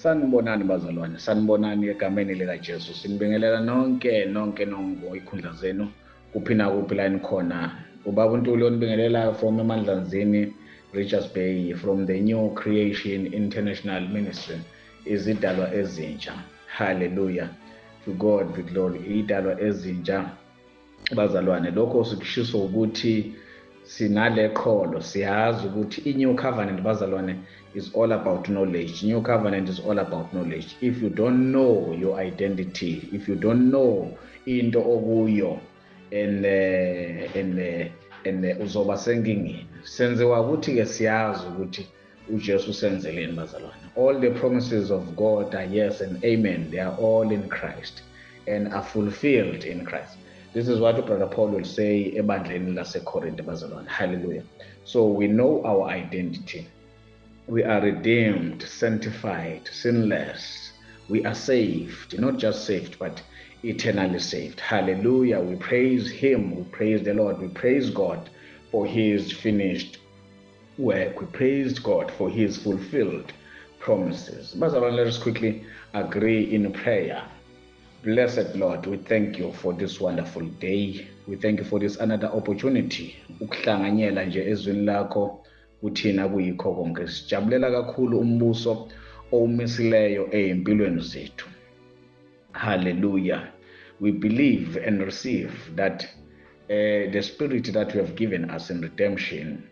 Sanibonani bazalwane, sanibonani egameni likaJesu. Sinibingelela nonke ikhundla zenu kuphi nakuphi la nikhona. Ubaba uNtuli onibingelelayo from eMandlanzini, Richards Bay, from the New Creation International Ministry, izidalwa ezintsha. Hallelujah, to God be glory. Idalwa ezintsha bazalwane, lokho sikushiso ukuthi sinale qholo, siyazi ukuthi i-new covenant bazalwane is all about knowledge. New covenant is all about knowledge. If you don't know your identity, if you don't know into okuyo, and uzoba senkingeni. Senziwa ukuthi-ke siyazi ukuthi uJesu usenzeleni bazalwane. All the promises of God are yes and amen. They are all in Christ and are fulfilled in Christ. This is what Brother Paul will say ebandleni laseKorinte bazalwane. Hallelujah. So we know our identity. We are redeemed, sanctified, sinless. We are saved, not just saved, but eternally saved. Hallelujah. We praise Him. We praise the Lord. We praise God for His finished work. We praise God for His fulfilled promises. Bazalwane, let us quickly agree in prayer. Blessed Lord, we thank you for this wonderful day. We thank you for this another opportunity ukuhlanganyela nje ezwini lakho kuthina kuyikho konke. Sijabulela kakhulu umbuso owumisileyo ezimpilweni zethu. Hallelujah. We believe and receive that the spirit that you have given us in redemption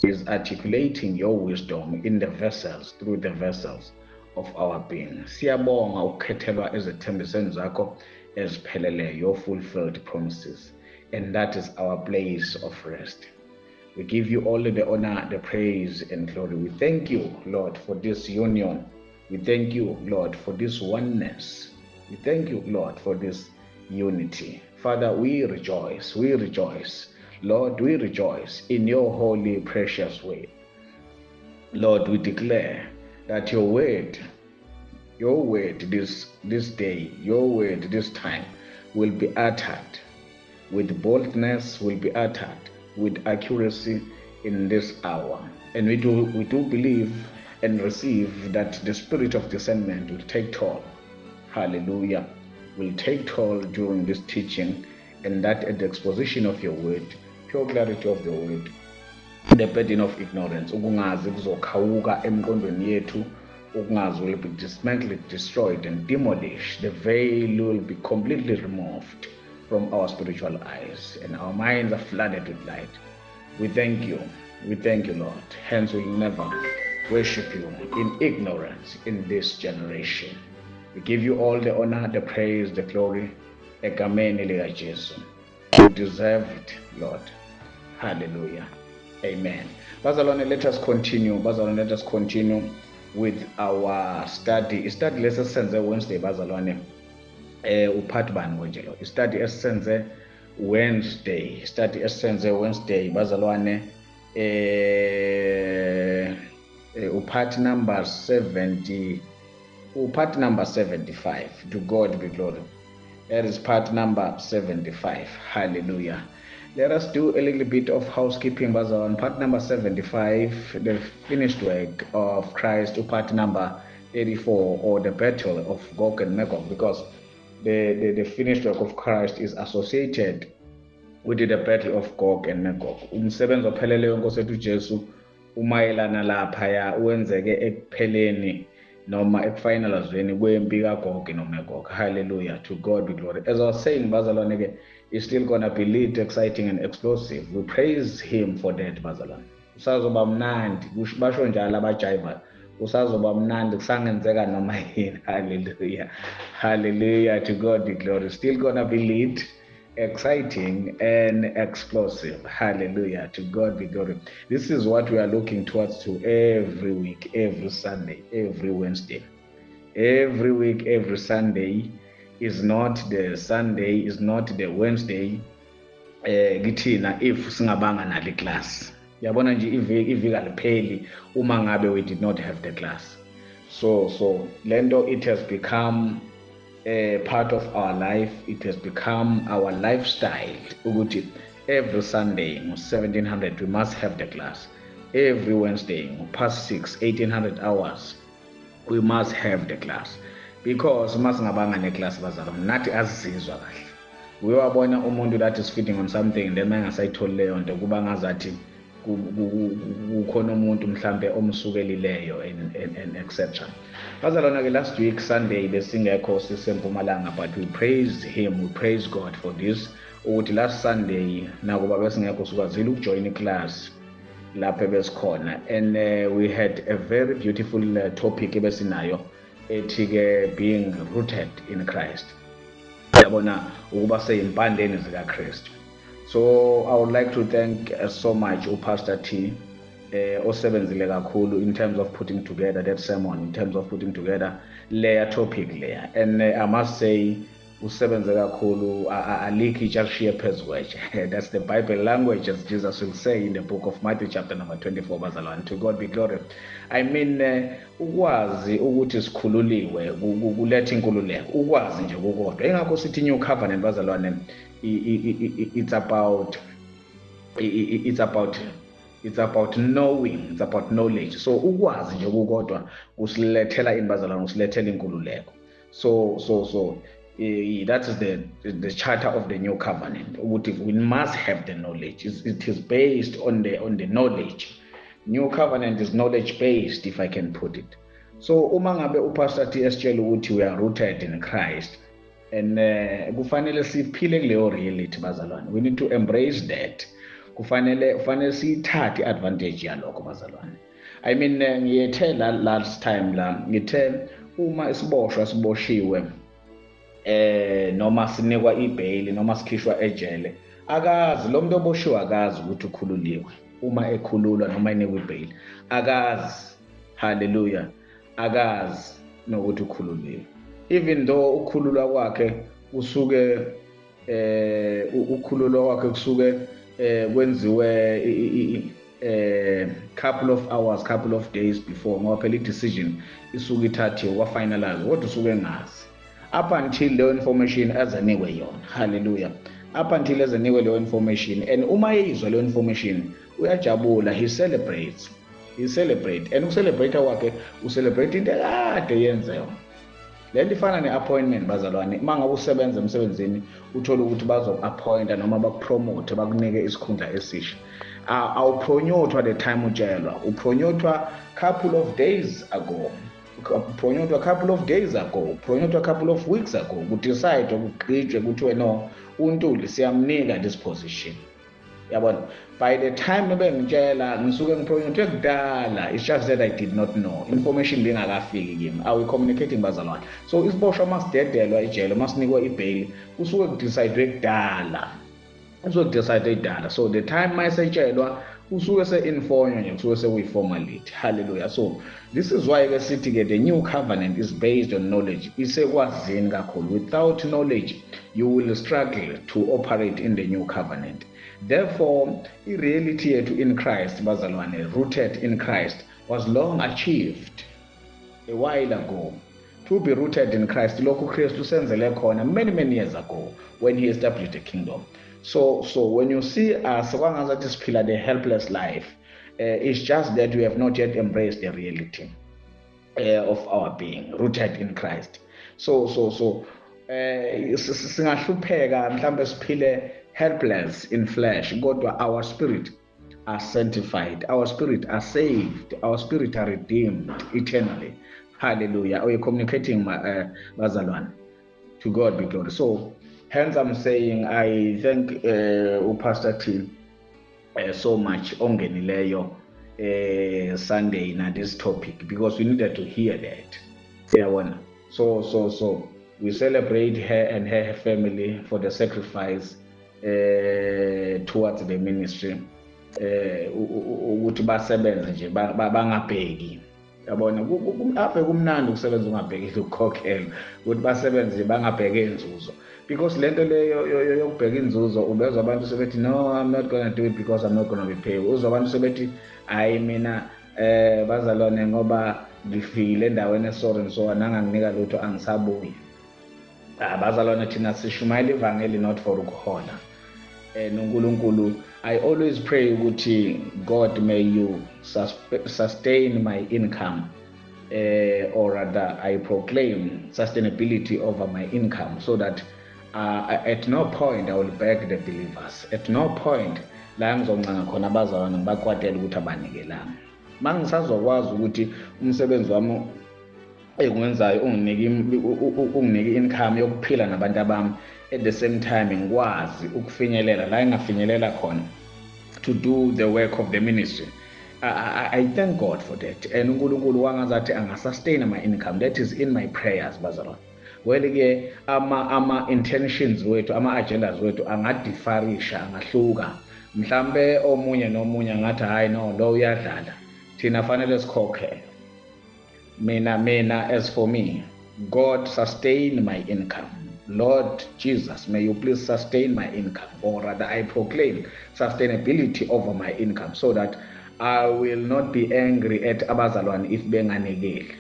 is articulating your wisdom in the vessels, through the vessels of our being. Siyabonga ukukhethelwa ezithembisweni zakho ezipheleleyo, your fulfilled promises, and that is our place of rest. We give you all the honor, the praise, and glory. We thank you, Lord, for this union. We thank you, Lord, for this oneness. We thank you, Lord, for this unity. Father, we rejoice. We rejoice. Lord, we rejoice in your holy, precious way. Lord, we declare that your word this day, your word this time will be uttered with boldness, will be uttered with accuracy in this hour. And we do believe and receive that the spirit of discernment will take toll. Hallelujah. Will take toll during this teaching, and that at the exposition of your word, pure clarity of the word, the burden of ignorance, ukungazi kuzokhawuka emqondweni yethu, ukungazi will be dismantled, destroyed, and demolished. The veil will be completely removed from our spiritual eyes, and our minds are flooded with light. We thank you, Lord. Hence we will never worship you in ignorance in this generation. We give you all the honor, the praise, the glory. Egameni likaJesu. You deserve it, Lord. Hallelujah. Amen. Bazalwane, let us continue. Let us continue with our study. Study lesi senze Wednesday bazalwane. Uphathi bani konje lo? Study esisenze Wednesday. Study esisenze Wednesday bazalwane. Uphathi number 70. Part number 75. To God be glory. That is part number 75. Hallelujah. Let us do a little bit of housekeeping on part number 75, the finished work of Christ, part number 84, or the battle of Gog and Magog, because the finished work of Christ is associated with the battle of Gog and Magog. Umsebenzi opheleleyo wenkosi yethu Jesu umayelana laphaya wenzeke ekupheleni noma ekufinalizweni kwempi kaGog noMagog. Hallelujah, to God be glory. As I was saying bazalwane, it's still gonna be lit, exciting and explosive. We praise him for that bazalwane. Usazoba mnandi, basho njalo abajayiva, usazoba mnandi kusangenzeka noma yini. Hallelujah, hallelujah, to God be glory. Still gonna be lit, exciting and explosive. Hallelujah, to God be glory. This is what we are looking towards to every week, every Sunday, every Wednesday. Every week, every Sunday is not the Sunday, is not the Wednesday kithina if singabanga nale class. Yabona nje iviki alipheli uma ngabe we did not have the class. So lento, it has become a part of our life. It has become our lifestyle ukuthi every Sunday 1700 we must have the class. Every Wednesday past 6, 1800 hours we must have the class, because masingabanga neclass bazalwane nathi azizizwa kahle. Uyawabona umuntu that is feeding on something then mangasayitholi leyo nto kuba ngazathi kukhona umuntu mhlambe omsukelileyo and etc. Bazalwane ke last week Sunday besingekho sisempumalanga, but we praise him, we praise God for this, ukuthi last Sunday nakuba besingekho sikwazile ukujoin iclass lapho besikhona, and we had a very beautiful topic ebesinayo ethi ke being rooted in Christ, yabona ukuba seyimpandeni zika Kristu. So I would like to thank so much Pastor T osebenzile kakhulu in terms of putting together that sermon, in terms of putting together layer topic layer, and I must say usebenze kakhulu alikho itsharishiye phezukweje. That's the Bible language, as Jesus will say in the book of Matthew chapter number 24 bazalwane. To God be glory. I mean ukwazi ukuthi sikhululiwe kuletha inkululeko, ukwazi nje kukodwa. Ingakho sithi new covenant bazalwane, it's about knowing, it's about knowledge. So ukwazi nje kukodwa usilethela inbazalwane, usilethela inkululeko. So that is the charter of the new covenant. We must have the knowledge. It is based on the knowledge. New covenant is knowledge based, if I can put it. So uma ngabe uPastor T esitshela ukuthi we are rooted in Christ, and kufanele siphile kuleyo reality bazalwane. We need to embrace that. Kufanele siyithathe advantage yalokho bazalwane. I mean ngiyethe last time la ngithe uma isiboshwa siboshiwe noma sinikwa ibail noma sikhishwa ejele, akazi lo muntu oboshiwe akazi ukuthi ukhululiwe. Uma ekhululwa noma enikwa ibail akazi, hallelujah, akazi nokuthi ukhululiwe, even though ukhululwa kwakhe kusuke kusuke kwenziwe couple of hours, couple of days before, ngoba phela i-decision isuke ithathiwe kwa-finalize, kodwa usuke ngazi up until leyo information azanikwe yona, hallelujah, up until azanikwe leyo information. And uma yizwa leyo information uyajabula, he celebrates, and ukucelebrate kwakhe ucelebrate into ekade yenziwa. Le nto ifana ne-appointment bazalwane. Uma ngabe usebenza emsebenzini uthole ukuthi bazoku-appointa noma bakupromote, bakunike isikhundla esisha, awuphronyothwa the time utshelwa, uphronyothwa couple of days ago, uphronyothwa couple of days ago, uphronyothwa couple of weeks ago, kudecide kugqitshwe kuthiwe no, uNtuli siyamnika this position. Yabona, by the time bengitshela ngisuke ngiphronyothwe kudala, it's just that I did not know, information bengakafiki kimi. Are we communicating bazalwane? So isiboshwa masidedelwa ejele, masinikwa ibail, kusuke kudecidwe kudala, so the time mayisetshelwa usuke se-informwa nje, kusuke sekuyi-formality, hallelujah. So this is why ke sithi ke the new covenant is based on knowledge, isekwazini kakhulu. Without knowledge you will struggle to operate in the new covenant. Therefore i-reality yethu in Christ bazalwane, rooted in Christ, was long achieved a while ago. To be rooted in Christ, lokhu Kristu senzele khona many years ago when he established the kingdom. So when you see us kwangazathi siphila the helpless life, it's just that we have not yet embraced the reality of our being rooted in Christ. So singahlupheka mhlambe siphile helpless in flesh, kodwa our spirit are sanctified, our spirit are saved, our spirit are redeemed eternally, hallelujah. Are you communicating bazalwane? To God be glory. So hence I'm saying I thank Pastor T so much ongenileyo Sunday na this topic, because we needed to hear that. Yeah, so we celebrate her and her family for the sacrifice towards the ministry, ukuthi basebenze nje bangabheki, yabona apha kumnandi ukusebenza ungabhekile ukukhokhela, ukuthi basebenze bangabheki inzuzo, because lento leyo yokubheka inzuzo ubezwa abantu sebethi no, I'm not going to do it because I'm not going to be paid. Uzwa abantu sebethi hayi mina bazalwane ngoba ngifikile endaweni esorry so nanganginika lutho angisabuyi. Bazalwane thina sishumayela ivangeli not for ukuhola. NuNkulunkulu, I always pray ukuthi God may you sustain my income or rather I proclaim sustainability over my income, so that at no point I will beg the believers. At no point la ngizoncenga khona abazalwane ngibakwatele ukuthi abanikelanga. Mangisazokwazi ukuthi umsebenzi wami engwenzayo unginike income yokuphila nabantu abami, at the same time ngikwazi ukufinyelela la engafinyelela khona to do the work of the ministry. I thank God for that, and uNkulunkulu wangazathi angasustain my income. That is in my prayers, bazalwane. Well-ke ama intentions wethu, ama agendas wethu angadifarisha, angahluka. Mhlambe omunye nomunye ngathi hayi no, lo uyadlala, thina fanele sikhokhe. Mina, as for me, God sustain my income. Lord Jesus, may you please sustain my income, or rather I proclaim sustainability over my income, so that I will not be angry at abazalwane if benganekeli.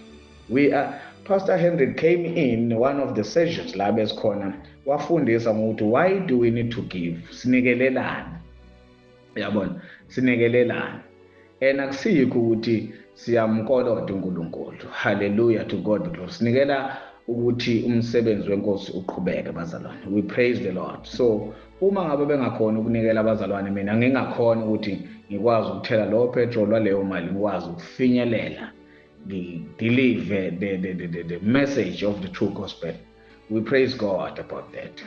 Pastor Henry came in one of the sessions la besikhona wafundisa ukuthi why do we need to give? Sinikelelana. Yabona, sinikelelana. And akusikho ukuthi siyamkoloda uNkulunkulu. Hallelujah, to God be glory. Sinikela ukuthi umsebenzi wenkosi uqhubeke bazalwane. We praise the Lord. So uma ngabe bengakhona ukunikela abazalwane, mina ngingakhona ukuthi ngikwazi ukuthela lo petrol waleyo mali, ngikwazi ukufinyelela deliver the message of the true gospel. We praise God about that.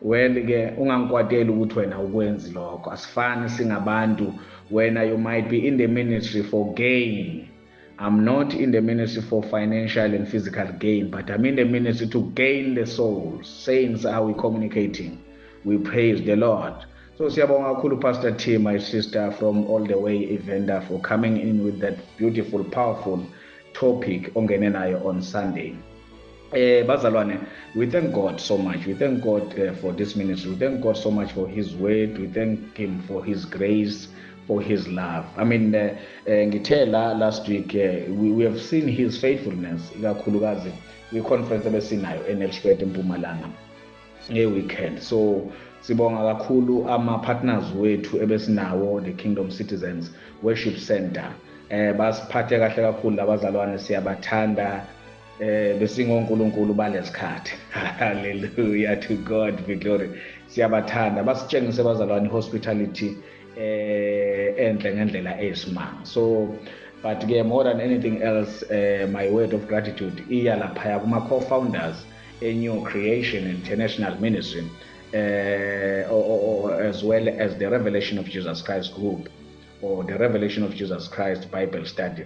Well-ke ungangikwateli ukuthi wena ukwenzi lokho. Asifani singabantu. When you might be in the ministry for gain, I'm not in the ministry for financial and physical gain, but I'm in the ministry to gain the souls. Saints, are we communicating? We praise the Lord. So siyabonga kakhulu Pastor T, my sister from all the way Evander, for coming in with that beautiful, powerful topic ongene nayo on Sunday. Bazalwane, we thank God so much. We thank God for this ministry. We thank God so much for His word. We thank Him for His grace, for His love. I mean, ngithela last week, we have seen His faithfulness. Ikakhulukazi kwi-conference ebesinayo eNelspruit eMpumalanga nge-weekend. So sibonga kakhulu ama-partners wethu ebesinawo, the Kingdom Citizens Worship Center. Basiphathe kahle kakhulu labazalwane, siyabathanda. Besingonkulunkulu balesikhathi. Hallelujah, to God be glory. Siyabathanda, basitshengise bazalwane hospitality enhle ngendlela eyisimanga. So but ke more than anything else, my word of gratitude iya laphaya kuma co-founders New Creation International Ministry, or as well as the Revelation of Jesus Christ group, or the Revelation of Jesus Christ Bible Study,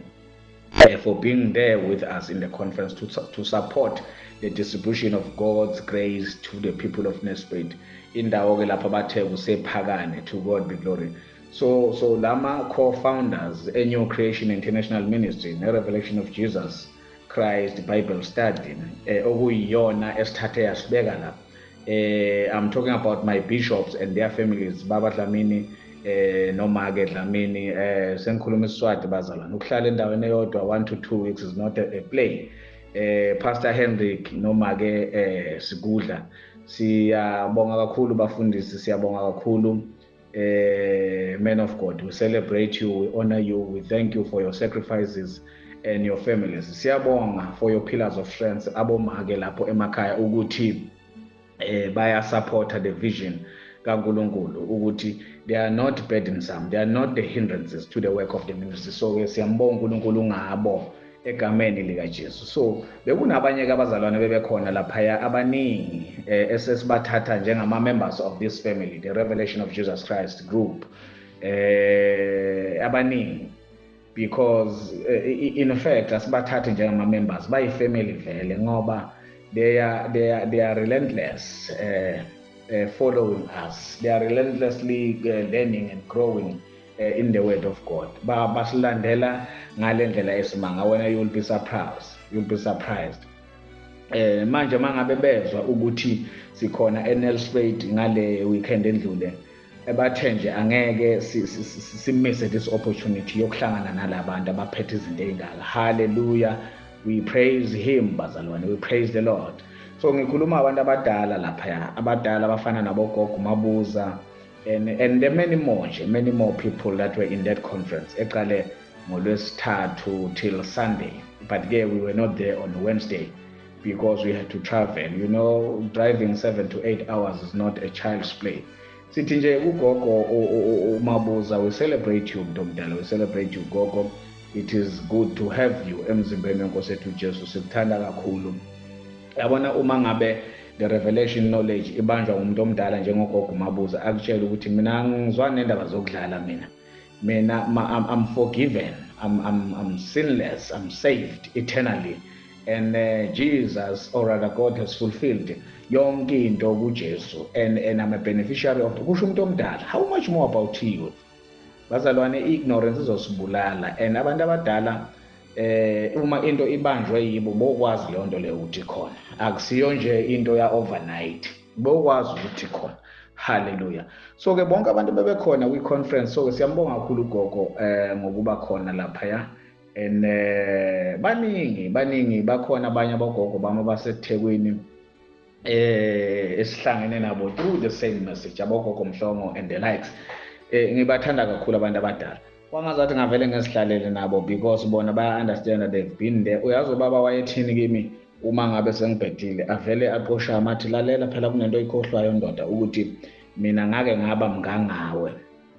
for being there with us in the conference to support the distribution of God's grace to the people of Nelspruit. Indawo ke lapha bathe kusephakane, to God be glory. So lama co-founders New Creation International Ministry ne Revelation of Jesus Christ Bible Study, okuyiyona esithathe yasibeka lapha. I'm talking about my bishops and their families, Baba Dlamini, Nomake Dlamini, sengikhuluma iSiswati bazalwane. Ukuhlala endaweni eyodwa 1 to 2 weeks is not a play. Pastor Hendrik Nomake Sigudla, siyabonga kakhulu bafundisi, siyabonga kakhulu men of God. We celebrate you, we honor you, we thank you for your sacrifices and your families. Siyabonga for your pillars of strength, abomake lapho emakhaya ukuthi baya supporta the vision kaNkulunkulu, ukuthi they are not burdensome, they are not the hindrances to the work of the ministry. So siyambonga uNkulunkulu ngabo egameni lika Jesu. So bekunabanye ke abazalwane bebekhona laphaya abaningi esesibathatha njengama members of this family, the Revelation of Jesus Christ group, abaningi, because in fact asibathathe njengama members bayi family vele, ngoba they are relentless following us. They are relentlessly learning and growing in the word of God. Basilandela ngale ndlela esimanga. Wena you will be surprised. You'll be surprised. Manje mangabe bezwa ukuthi sikhona eNelspruit ngale weekend endlule, bathe nje angeke simise this opportunity yokuhlangana nalabantu abaphethe izinto ezingaka. Hallelujah. We praise Him bazalwane. We praise the Lord. So ngikhuluma abantu abadala laphaya, abadala abafana nabogogo Mabuza, and there are many more people that were in that conference. Eqale ngoLwesithathu till Sunday. but we were not there on Wednesday because we had to travel. You know, driving 7 to 8 hours is not a child's play. Sithi nje ugogo uMabuza, we celebrate you Mntomdala, we celebrate you gogo. It is good to have you emzimbeni wenkosi yethu Jesu, sikuthanda kakhulu. Yabona uma ngabe the revelation knowledge ibanjwa ngumuntu omdala njengogogo Mabuza akutshela ukuthi mina ngizwana nendaba zokudlala mina I'm forgiven, I'm sinless, I'm saved eternally, and Jesus, or rather God, has fulfilled yonke into kuJesu, and I'm a beneficiary of it. Kusho umuntu omdala. How much more about youth? Bazalwane, ignorance izosibulala, and abantu abadala uma into ibanjwe yibo bokwazi leyo nto leyo ukuthi khona, akusiyo nje into ya overnight, bokwazi ukuthi khona. Hallelujah. So ke bonke abantu bebekhona kwi-conference, so siyambonga kakhulu ugogo ngokuba khona lapha ya, and baningi bakhona abanye abogogo bami baseThekwini esihlangene nabo through the same message, abogogo Mhlongo and the likes. Ngibathanda kakhulu abantu abadala. Kwangazathi ngavele ngesihlalele nabo because bona baya-understand that they've been there. Uyazi ubaba wayethini kimi uma ngabe sengibhedile, avele aqosha amathi, lalela phela kunento oyikhohlwayo ndoda, ukuthi mina ngake ngaba mngangawe,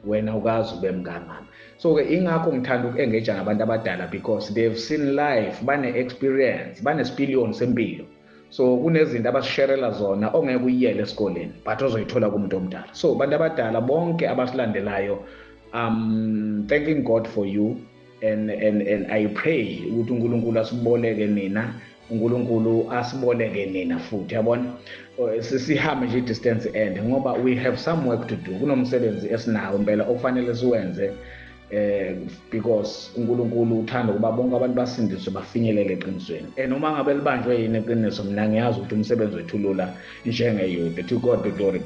wena ukazi ube mngangami. So ke ingakho ngithanda uku-engage nabantu abadala because they've seen life, bane-experience, banesipiliyoni sempilo. So kunezinto abasisherela zona ongeke uyiyele esikoleni but ozoyithola kumuntu omdala. So bantu abadala bonke abasilandelayo, thanking God for you, and I pray ukuthi uNkulunkulu asiboleke nina, uNkulunkulu asiboleke nina futhi, yabona sisihambe nje distance end ngoba we have some work to do. Kunomsebenzi esinawo impela okufanele siwenze, because uNkulunkulu uthanda ukuba bonke abantu basindiswe bafinyelele eqinisweni, and uma ngabe libanjwe yini iqiniso, mina ngiyazi ukuthi umsebenzi wethu lula njenge-youth. To God be glory.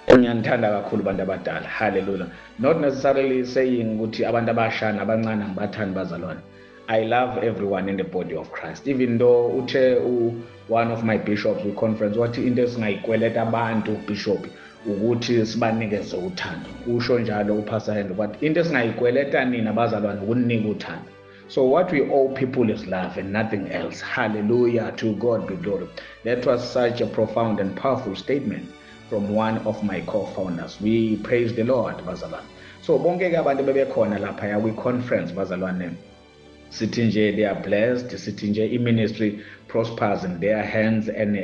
Ngiyanithanda kakhulu abantu abadala. Hallelujah. Not necessarily saying ukuthi abantu abashana abancane ngibathandi bazalwane. I love everyone in the body of Christ, even though one of my bishops we conference wathi into esingayikweleta abantu bishop ukuthi sibanikeze uthando. Usho njalo uPastor Henry but into esingayikweleta nina bazalwane ukunika uthando. So what we owe people is love and nothing else. Hallelujah. To God be glory. That was such a profound and powerful statement from one of my co-founders. We praise the Lord, bazalwane. So bonke ke abantu bebekhona lapha ya kwi-conference bazalwane, sithi nje they are blessed, sithi nje i-ministry prospers in their hands, and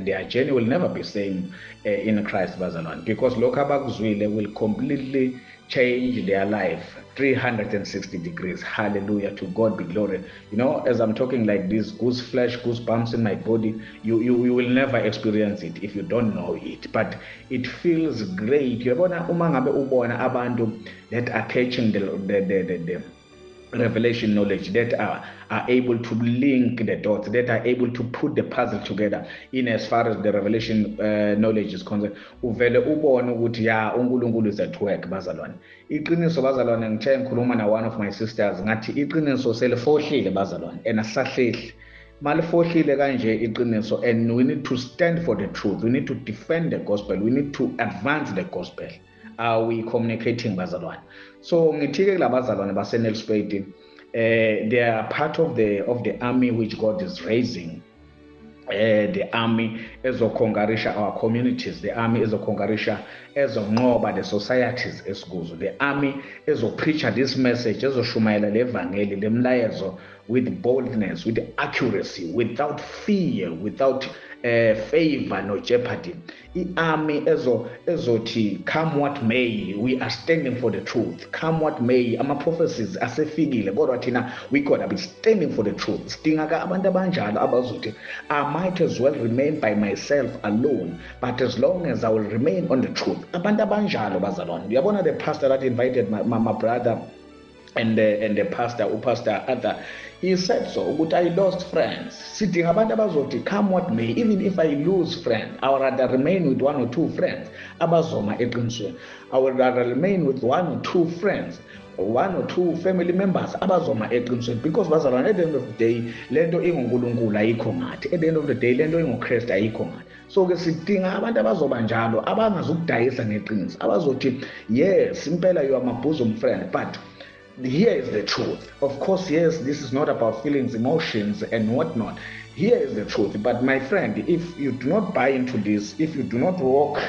their journey will never be same in Christ bazalwane, because lokho abakuzwile will completely change their life 360 degrees. Hallelujah. To God be glory. You know, as I'm talking like this, goosebumps in my body, you will never experience it if you don't know it, but it feels great. Yabona uma ngabe ubona abantu that are catching the revelation knowledge, that are able to link the dots, that are able to put the puzzle together in as far as the revelation knowledge is concerned, uvele ubone ukuthi ya uNkulunkulu is at work bazalwane. Iqiniso bazalwane, ngithe ngikhuluma na one of my sisters ngathi iqiniso selifohlile bazalwane, and asahlehli malifohlile kanje iqiniso, and we need to stand for the truth, we need to defend the gospel, we need to advance the gospel. Are we communicating bazalwane? So ngithike kulabazalwane baseNelspruit, they are part of the army which God is raising. The army ezokhongarisha our communities, the army ezokhongarisha ezonqoba the societies esikuzo, the army ezopreacha this message, ezoshumayela levangeli lemlayezo with boldness, with accuracy, without fear, without favor no jeopardy. I-army ezothi come what may, we are standing for the truth. Come what may, ama-prophecies asefikile kodwa thina we gotta be standing for the truth. Sidingaka abantu abanjalo abazothi I might as well remain by myself alone, but as long as I will remain on the truth. Abantu abanjalo bazalwane. Uyabona the pastor that invited my brother and the pastor, Pastor Arthur, he said so, ukuthi I lost friends. Sidinga abantu abazothi come what may, even if I lose friends, I would rather remain with one or two friends abazoma eqinisweni. I would rather remain with one or two friends, one or two family members abazoma eqinisweni, because bazalwane, at the end of the day lento inguNkulunkulu ayikho ngathi, at the end of the day lento inguKristu ayikho ngathi. So ke sidinga abantu abazoba njalo, abangazukudayisa ngeqiniso, abazothi yes impela you are my bosom friend, but here is the truth. Of course, yes, this is not about feelings, emotions, and whatnot. Here is the truth. But my friend, if you do not buy into this, if you do not walk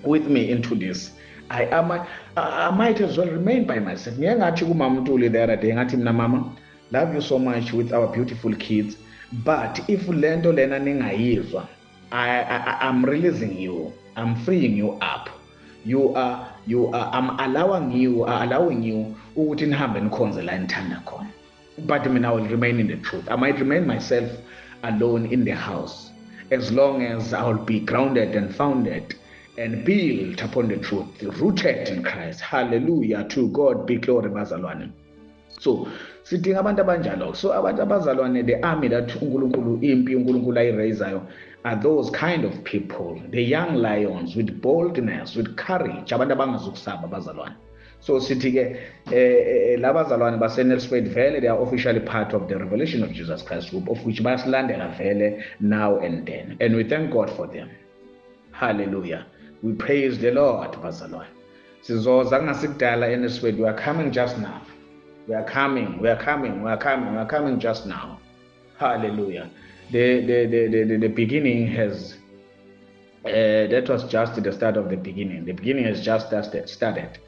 with me into this, I might as well remain by myself. The other day, mama, love you so much with our beautiful kids. But if lento lena ningayizwa, I'm releasing you. I'm freeing you up. I'm allowing you ukuthi nihambe nikhonze la nithanda khona. But I mean, I will remain in the truth. I might remain myself alone in the house as long as I will be grounded and founded and built upon the truth, rooted in Christ. Hallelujah. To God be glory, bazalwane. So sidinga abantu abanjalo. So abantu abazalwane, the army that uNkulunkulu impi uNkulunkulu ayirayisayo are those kind of people, the young lions with boldness, with courage, abantu abangazukusaba abazalwane. So sithi ke labazalwane baseNelspruit vele, they are officially part of the Revelation of Jesus Christ group, of which basilandela vele now and then, and we thank God for them. Hallelujah. We praise the Lord, bazalwane. Sizoza ngasikudala eNelspruit. We are coming just now. We are coming just now. Hallelujah. The beginning has, that was just the start of the beginning. The beginning has just started.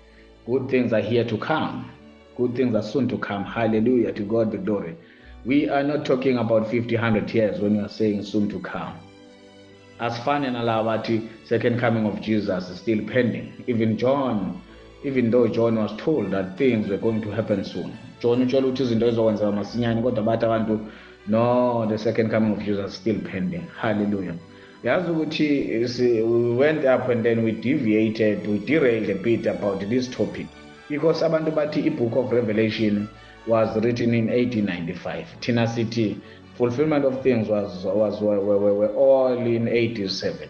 Good things are here to come. Good things are soon to come. Hallelujah. To God be glory. We are not talking about 50, 100 years when we are saying soon to come. As far as the second coming of Jesus is still pending. Even though John was told that things were going to happen soon. John no, the second coming of Jesus is still pending. Hallelujah. We went up and then we derailed a bit about this topic. Because abantu bathi the book of Revelation was written in 1895. Tina City, fulfillment of things were all in 1870.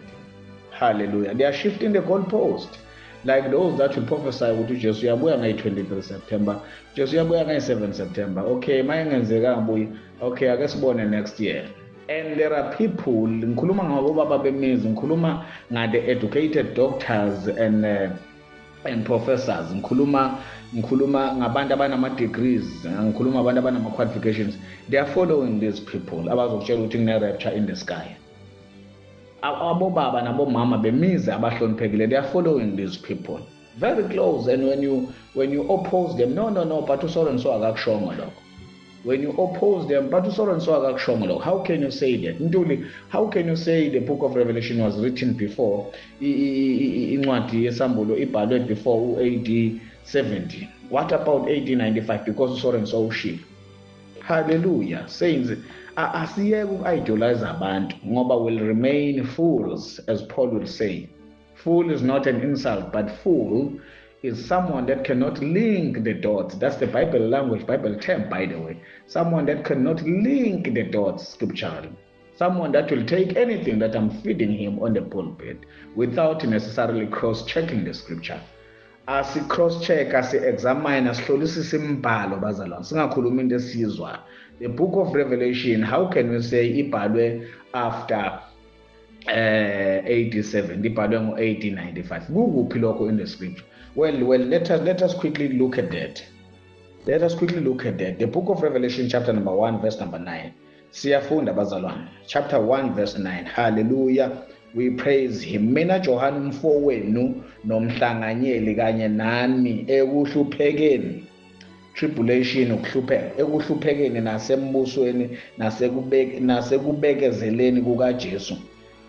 Hallelujah. They are shifting the goalpost. Like those that will prophesy ukuthi Jesu uyabuya nge-23 September, Jesu uyabuya nge-7 September. Okay, mayengenzeka ngabuyi. Okay, ake sibone next year. And there are people, ngikhuluma ngabobaba bemizi, ngikhuluma ngade educated doctors and professors, ngikhuluma ngabantu abanama degrees, ngikhuluma abantu abanama qualifications. They are following these people abazokutshela ukuthi kune rapture in the sky. Abobaba nabomama bemizi abahloniphekile, they are following these people very close. And when you oppose them, no, but so and so akakushongo lokho. When you oppose them, but so and so akakushongo lokho, how can you say that? Ntuli, how can you say the book of Revelation was written before incwadi yesambulo ibhalwe before AD 70? What about 1895? Because so and so ushilo. Hallelujah. Saints, asiyeke uku-idolize abantu ngoba will remain fools, as Paul will say. Fool is not an insult, but fool is someone that cannot link the dots. That's the Bible language, Bible term, by the way. Someone that cannot link the dots scripturally. Someone that will take anything that I'm feeding him on the pulpit without necessarily cross-checking the scripture. Asi-cross-check, asi-examine, asihlolisise imbalo bazalwane. Singakhulumi into esizwa. The book of Revelation, how can we say ibhalwe after 87, ibhalwe ngo-1895? Kukuphi lokho in the scripture? Well, let us quickly look at that. Let us quickly look at that. The book of Revelation, chapter number 1, verse number 9. Siyafunda bazalwane. Chapter 1, verse 9. Hallelujah. We praise him. Mina Johana umfowenu nomhlanganyeli kanye nani ekuhluphekeni. Tribulation, ukuhlupheka, ekuhluphekeni nasembusweni nasekubekezeleni kukaJesu.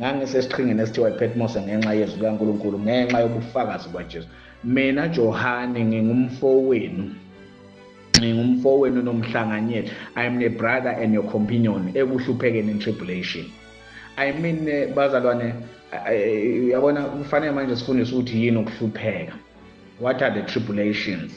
Ngangisesiqhingini esithiwa iPatmos ngenxa yezwi likaNkulunkulu, ngenxa yobufakazi bukaJesu. Mina Johani ngingumfowenu nomhlanganyeli. I am a brother and your companion ekuhluphekeni in tribulation. I mean, bazalwane, uyabona kufanele manje sifundise ukuthi yini ukuhlupheka. What are the tribulations?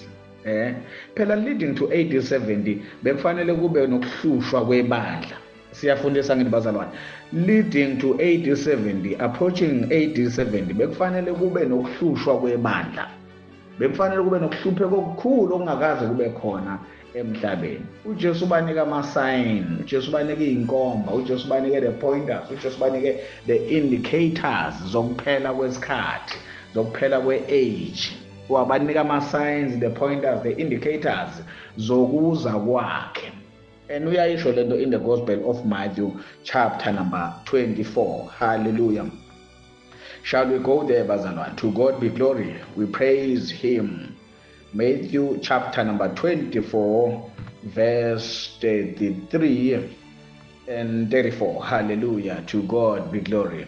Phela leading to AD 70 bekufanele kube nokuhlushwa kwebandla. Siyafundisa ngithi bazalwane, leading to AD 70, approaching AD 70 bekufanele kube nokuhlushwa kwebandla. Bekufanele kube nokuhlupheka okukhulu okungakaze kube khona emhlabeni. UJesu ubanike ama-sign, uJesu ubanike iy'nkomba, uJesu ubanike the pointers, uJesu ubanike the indicators zokuphela kwesikhathi, zokuphela kwe-age. wabanika ama-signs, the pointers, the indicators zokuza kwakhe. And uyayisho lento in the Gospel of Matthew chapter number 24. Hallelujah. Shall we go there, bazalwane? To God be glory. We praise him. Matthew chapter number 24 verse 33 and 34. Hallelujah. To God be glory.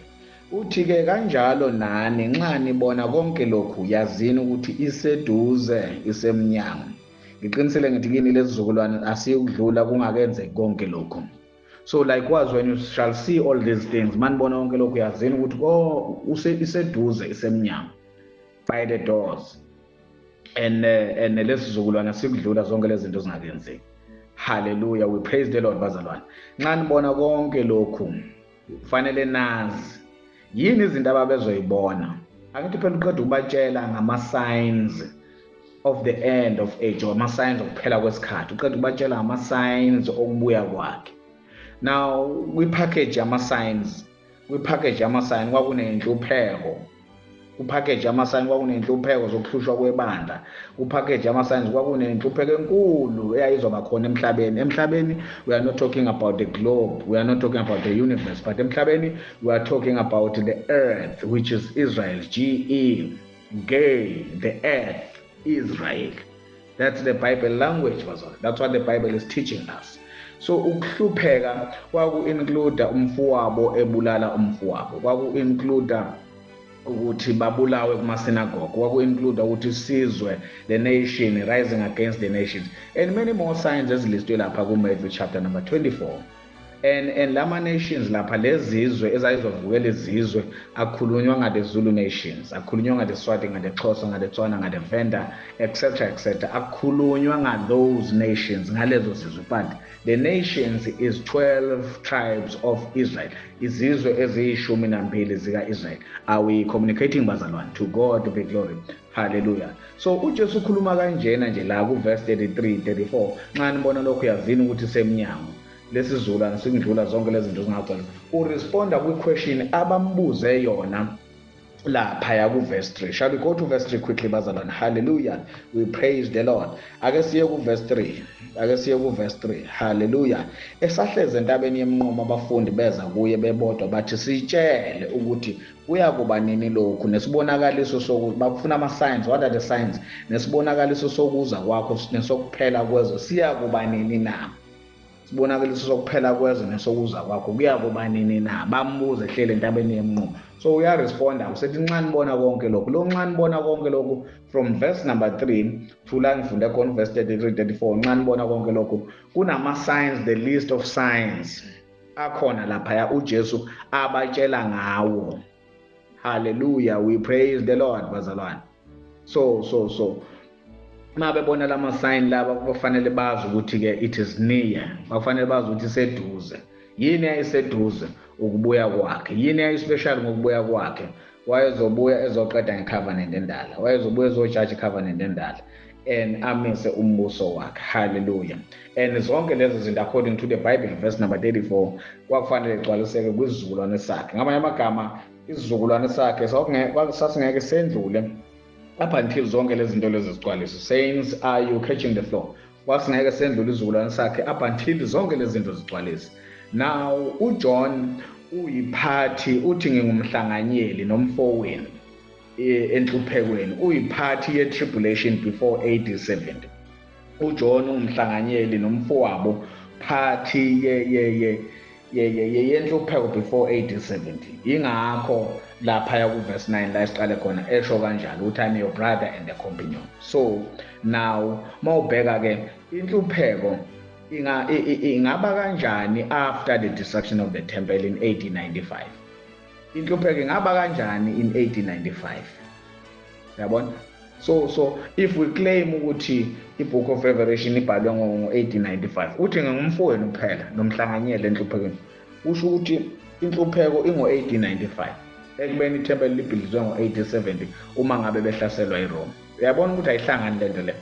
Uthi-ke kanjalo nani nxa nibona konke lokhu yazini ukuthi iseduze isemnyango. Ngiqinisele ngithi kini lesizukulwane asiyokudlula kungakenzeki konke lokhu. So likewise, when you shall see all these things, manibona konke lokhu yazini ukuthi iseduze isemnyango, by the doors. And lesizukulwane asikudlula zonke lezi zinto zingakenzeki. Hallelujah. We praise the Lord, bazalwane. Nxa nibona konke lokhu kufanele nazi yini izinto ababezoyibona. Angithi phela uqeda ukubatshela ngama-signs of the end of age, or ama-signs okuphela kwesikhathi. Uqeda ukubatshela ngama-signs okubuya kwakhe. Now kwi-package yama-signs, kwakunenhlupheko. Ku-package yama-signs kwakunenhlupheko zokuhlushwa kwebandla. Ku-package yama-signs kwakunenhlupheko enkulu eyayizoba khona emhlabeni. Emhlabeni, we are not talking about the globe, we are not talking about the universe, but emhlabeni we are talking about the earth, which is Israel. G-E, gay, the earth, Israel. That's the Bible language, that's what the Bible is teaching us. So ukuhlupheka kwaku-include umfowabo ebulala umfowabo, kwaku-include ukuthi babulawe kuma-synagogue, kwaku-include ukuthi sizwe, the nation rising against the nations, and many more signs ezilistwe lapha ku-Matthew chapter number 24. And lama nations lapha lezizwe ezayizovukela izizwe akhulunywa ngade Zulu nations, akhulunywa ngade Swati, ngade Xhosa, ngade Tswana, ngade Venda, etc. akhulunywa those nations, ngalezo zizwe. But the nations is 12 tribes of Israel, izizwe eziyishumi zika-Israel. Are we communicating, bazalwane? To God be glory. Hallelujah. So uJesu ukhuluma kanjena nje la ku-verse 33, 34, nxa nibona lokhu yazini ukuthi semnyango. Lesizulwane sikudlula zonke lezi zinto zingagcwala. Uresponda kwi-question abambuze yona lapha ku-verse 3. Shall we go to verse 3 quickly, bazalwane? Hallelujah. We praise the Lord. Ake siye ku-verse 3. Hallelujah. Esahleze entabeni yemnqumo abafundi beza kuye bebodwa bathi sitshele ukuthi kuyakuba nini lokhu, nesibonakaliso sokuthi bafuna ama-signs. What are the signs? Nesibonakaliso sokuza kwakho nesokuphela kwezwe siyakuba nini na? Sibonakaliso sokuphela kwezwe nesokuza kwakho kuyakuba nini na? Bambuze ehlele entabeni yemnqumo. So uyaresponda usethi nxa nibona konke lokhu. Lo nxa nibona konke lokhu from verse number 3 to la ngifunde khona verse 33, 34. Nxa nibona konke lokhu kunama-signs, the list of signs akhona laphaya uJesu abatshela ngawo. Hallelujah. We praise the Lord, bazalwane. So uma bebona lama-sign laba bafanele bazi ukuthi-ke it is near, bafanele bazi ukuthi iseduze. Yini yayiseduze? Ukubuya kwakhe. Yini yayispecial ngokubuya kwakhe? Wayezobuya ezoqeda ngecovenant endala, wayezobuya ezojaji icovenant endala, and amise umbuso wakhe. Hallelujah. And zonke lezo zinto according to the Bible, verse number 34, kwakufanele igcwaliseke kwisizukulwane sakhe. Ngamanye amagama isizukulwane sakhe sasingeke sendlule up until zonke lezi zinto lezi zigcwaliswe. Saints, are you catching the flow? Wasingeke sendlule isizukulwane sakhe up until zonke lezi zinto zigcwaliswe. Now uJohn uyiphathi, uthi ngingumhlanganyeli nomfowenu enhluphekweni, uyiphathi ye-tribulation before AD 70. uJohn umhlanganyeli nomfowabo phathi yenhlupheko before AD 70. Ingakho lapha ku verse 9 la isiqale khona esho kanjalo ukuthi I'm your brother and the companion. So now mawubheka ke inhlupheko ingaba kanjani after the destruction of the temple in 1895. Inhlupheko ingaba kanjani in 1895. Yabona? So if we claim ukuthi iBook of Revelation ibhalwe ngo-1895, uthi ngingumfowenu kuphela nomhlanganyeli enhluphekweni, usho ukuthi inhlupheko ingo-1895 ekubeni iTemple libhilizwe ngo-1870 uma ngabe behlaselwa iRome. Uyabona ukuthi ayihlangani lento le.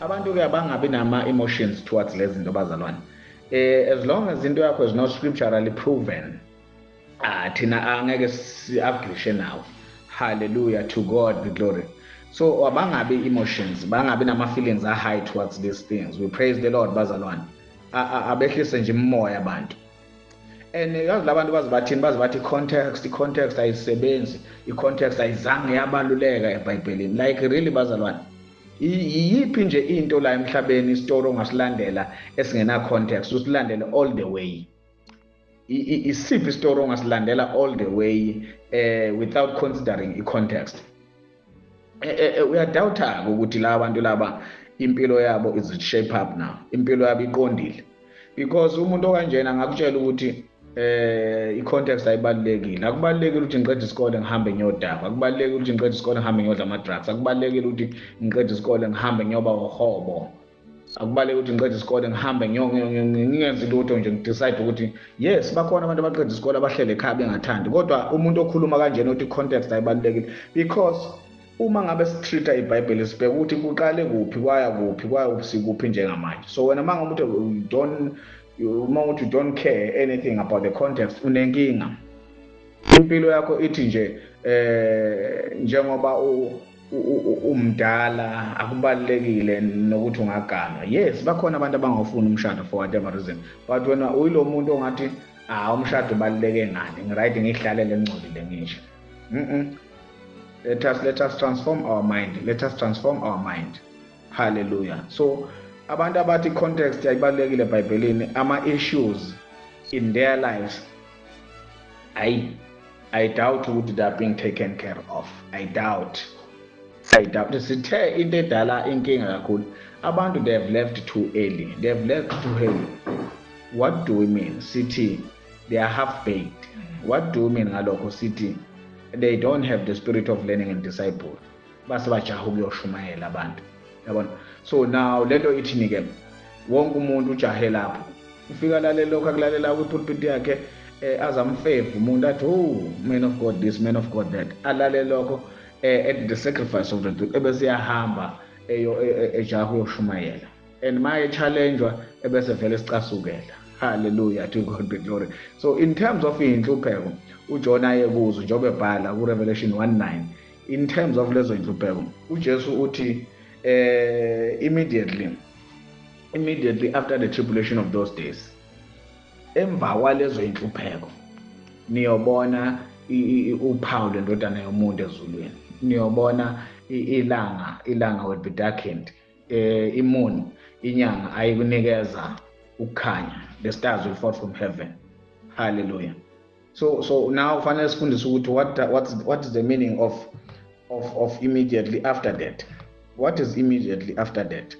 Abantu-ke abangabi nama-emotions towards lezi zinto bazalwane. As long as into yakho is not scripturally proven, thina angeke si-agrishe nawo. Hallelujah, to God be glory. So abangabi emotions, bangabi nama-feelings are-high towards these things. We praise the Lord, bazalwane. Abehlise nje imimoya abantu. And yazi labantu bazibathini bazibathi i-context ayisebenzi, i-context ayizange yabaluleka eBhayibhelini. Like really bazalwane, yiphi nje into la emhlabeni isitori ongasilandela esingena context usilandele all the way? Isiphi isitori ongasilandela all the way without considering i-context? Uyadawutha-ke ukuthi la bantu laba impilo yabo is it shape up now, impilo yabo iqondile, because umuntu okanjena angakutshela ukuthi i-context ayibalulekile. Akubalulekile ukuthi ngiqede isikole ngihambe ngiyodaba, akubalulekile ukuthi ngiqede isikole ngihambe ngiyodla ama-drugs, akubalulekile ukuthi ngiqede isikole ngihambe ngiyoba uhobo, akubalulekile ukuthi ngiqede isikole ngihambe ngingenzi lutho nje ngidecide ukuthi yes bakhona abantu abaqeda isikole abahlele ekhaya bengathandi. Kodwa umuntu okhuluma kanjena uthi i-context ayibalulekile, because uma ngabe sitreat-a iBhayibheli sibheka ukuthi kuqale kuphi kwaya kuphi sikuphi njengamanje. So wena uma ngumuntu you don't care anything about the context, unenkinga. Impilo yakho ithi nje njengoba umdala akubalulekile nokuthi ungagana. Yes bakhona abantu abangawufuni umshado for whatever reason, but wena uyilo muntu ongathi umshado ubaluleke ngani, ngiright ngihlalele ngcolile ngisho. Let us transform our mind. Let us transform our mind. Hallelujah. So abantu abathi context ayibalulekile eBhayibhelini, ama-issues in their lives, I doubt ukuthi they are being taken care of. I doubt. Sithe into edala inkinga kakhulu, abantu they have left too early. They have left too early. What do we mean? Sithi they are half-baked. What do we mean ngalokho? Sithi they don't have the spirit of learning and disciple. Base bajaha ukuyoshumayela abantu. Yabona? So now lento ithini ke? Wonke umuntu ujahe lapho. Ufika lalela lokho akulalela kwi-pulpit yakhe azamfeva umuntu athi man of God this, man of God that. Alale lokho at the sacrifice of the truth. Ebese yahamba ejaha uyoshumayela. And my challenge ebese vele sicasukela. Hallelujah, to God be glory. So in terms of inhlupheko, uJona ayekuzo njengoba ebhala kuRevelation 1:9, in terms of lezo inhlupheko, uJesu uthi immediately after the tribulation of those days, emva kwalezo inhlupheko niyobona uPaul indodana yomuntu ezulwini, niyobona ilanga will be darkened, moon, inyanga ayikunikeza ukukhanya, the stars will fall from heaven. Hallelujah. So now fanele sifundise ukuthi what is the meaning of immediately after that? What is immediately after that?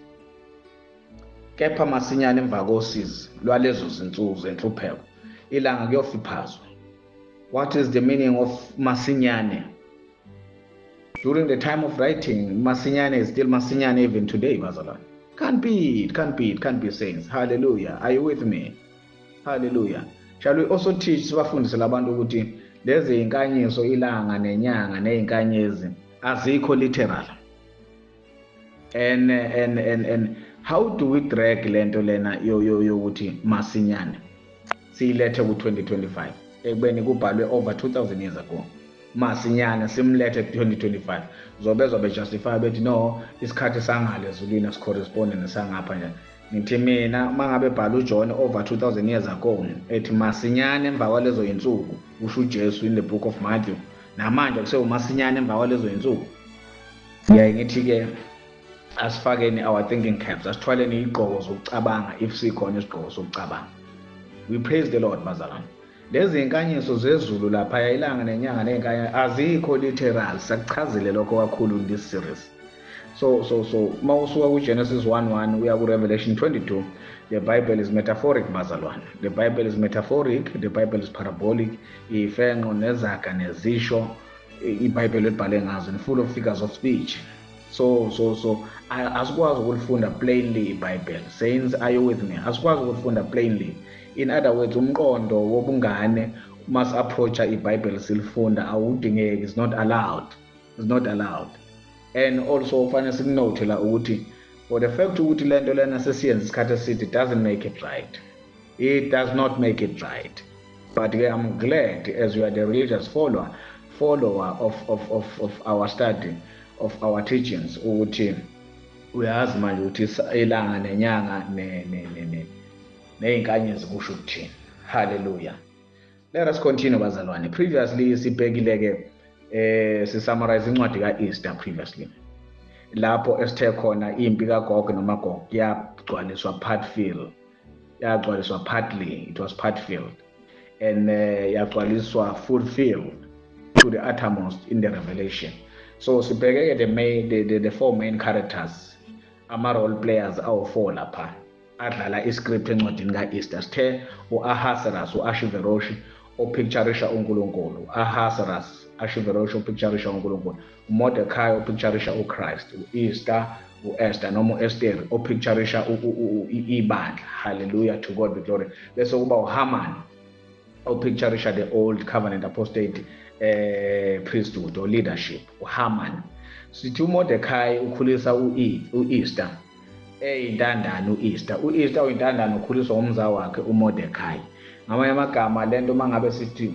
Kepha masinyane emva kosizi lwalezo zinsuku zenhlupheko ilanga kuyofiphazwa. What is the meaning of masinyane? During the time of writing, masinyane is still masinyane even today, bazalwane. Can't be saints. Hallelujah. Are you with me? Hallelujah. Shall we also teach sibafundise labantu ukuthi lezi inkanyiso ilanga nenyanga nezinkanyezi azikho literal? And how do we drag lento lena yokuthi masinyane siyilethe ku-2025 ekubeni kubhalwe over 2000 years ago? Masinyane simlethe 2025 zobe justify bethi no isikhathi sangale ezulwini asicorresponde nesangapha nje. Ngithi mina mangabe bhala uJohn over 2000 years ago ethi masinyane emva kwalezo insuku, usho uJesu in the book of Matthew, namanje kusewumasinyane emva kwalezo insuku. Ngiyaye ngithi ke asifakeni our thinking caps, asithwaleni igqoko zokucabanga if sikhona isigqoko sokucabanga. We praise the Lord bazalwane. Lezi inkanyiso zezulu lapha ilanga nenyanga nezinkanya azikho literal. Sakuchazile lokho kakhulu in this series. So mawusuka kuGenesis 1:1 uya kuRevelation 22, the Bible is metaphoric bazalwane. The Bible is metaphoric, the Bible is parabolic. Ifenqo nezaga nezisho iBhayibheli ebhale ngazo and full of figures of speech. So asikwazi ukulifunda plainly iBhayibheli. Saints, are you with me? Asikwazi ukulifunda plainly. In other words, umqondo wobungane must approach iBhayibheli silifunda awudingeki, is not allowed. It's not allowed. And also fanele sikunote la ukuthi for the fact ukuthi lento lena sesiyenza isikhathi eside, it doesn't make it right. It does not make it right. But I'm glad as you are the religious follower of our study, of our teachings ukuthi uyazi manje ukuthi ilanga nenyanga nezinkanyezi kusho ukuthini. Hallelujah. Let us continue bazalwane. Previously sibhekile ke summarize incwadi kaEaster previously. Lapho esithe khona impi kaGog noMagog yagcwaliswa partly, it was part-filled, and yagcwaliswa fulfilled to the uttermost in the Revelation. So sibheke the four main characters, ama-role players awu-4 lapha adlala iscript encwadini kaEaster. Sithe u-Ahasuerus, u-Ashveroshi opicturisha uNkulunkulu, Ahasuerus, Ashveroshi opicturisha uNkulunkulu, uMordecai opicturisha uChrist, u-Esther noma u-Esther opicturisha ibandla. Hallelujah, to God be glory. Bese kuba uHaman opicturisha the old covenant apostate priesthood or leadership, uHaman. Sithi uMordecai ukhulisa u-Esther eyintandane u-Esther uyintandane ukhuliswa umza wakhe uMordecai. Ngamanye amagama lento mangabe sithi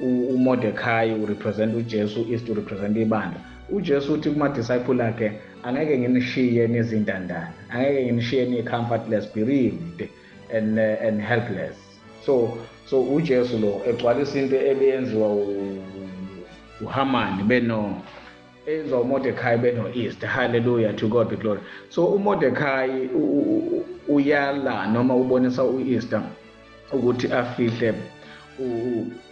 uMordecai urepresent uJesu, uEsther urepresent ibandla. uJesu uthi kuma-disciple akhe angeke nginishiye nezintandane, angeke nginishiye ni-comfortless, bereaved and helpless. So uJesu lo egcwalisa into ebeyenziwa uHaman enza uMordecai beno-Esther. Hallelujah, to God be glory. So uMordecai uyala noma ubonisa uEsther ukuthi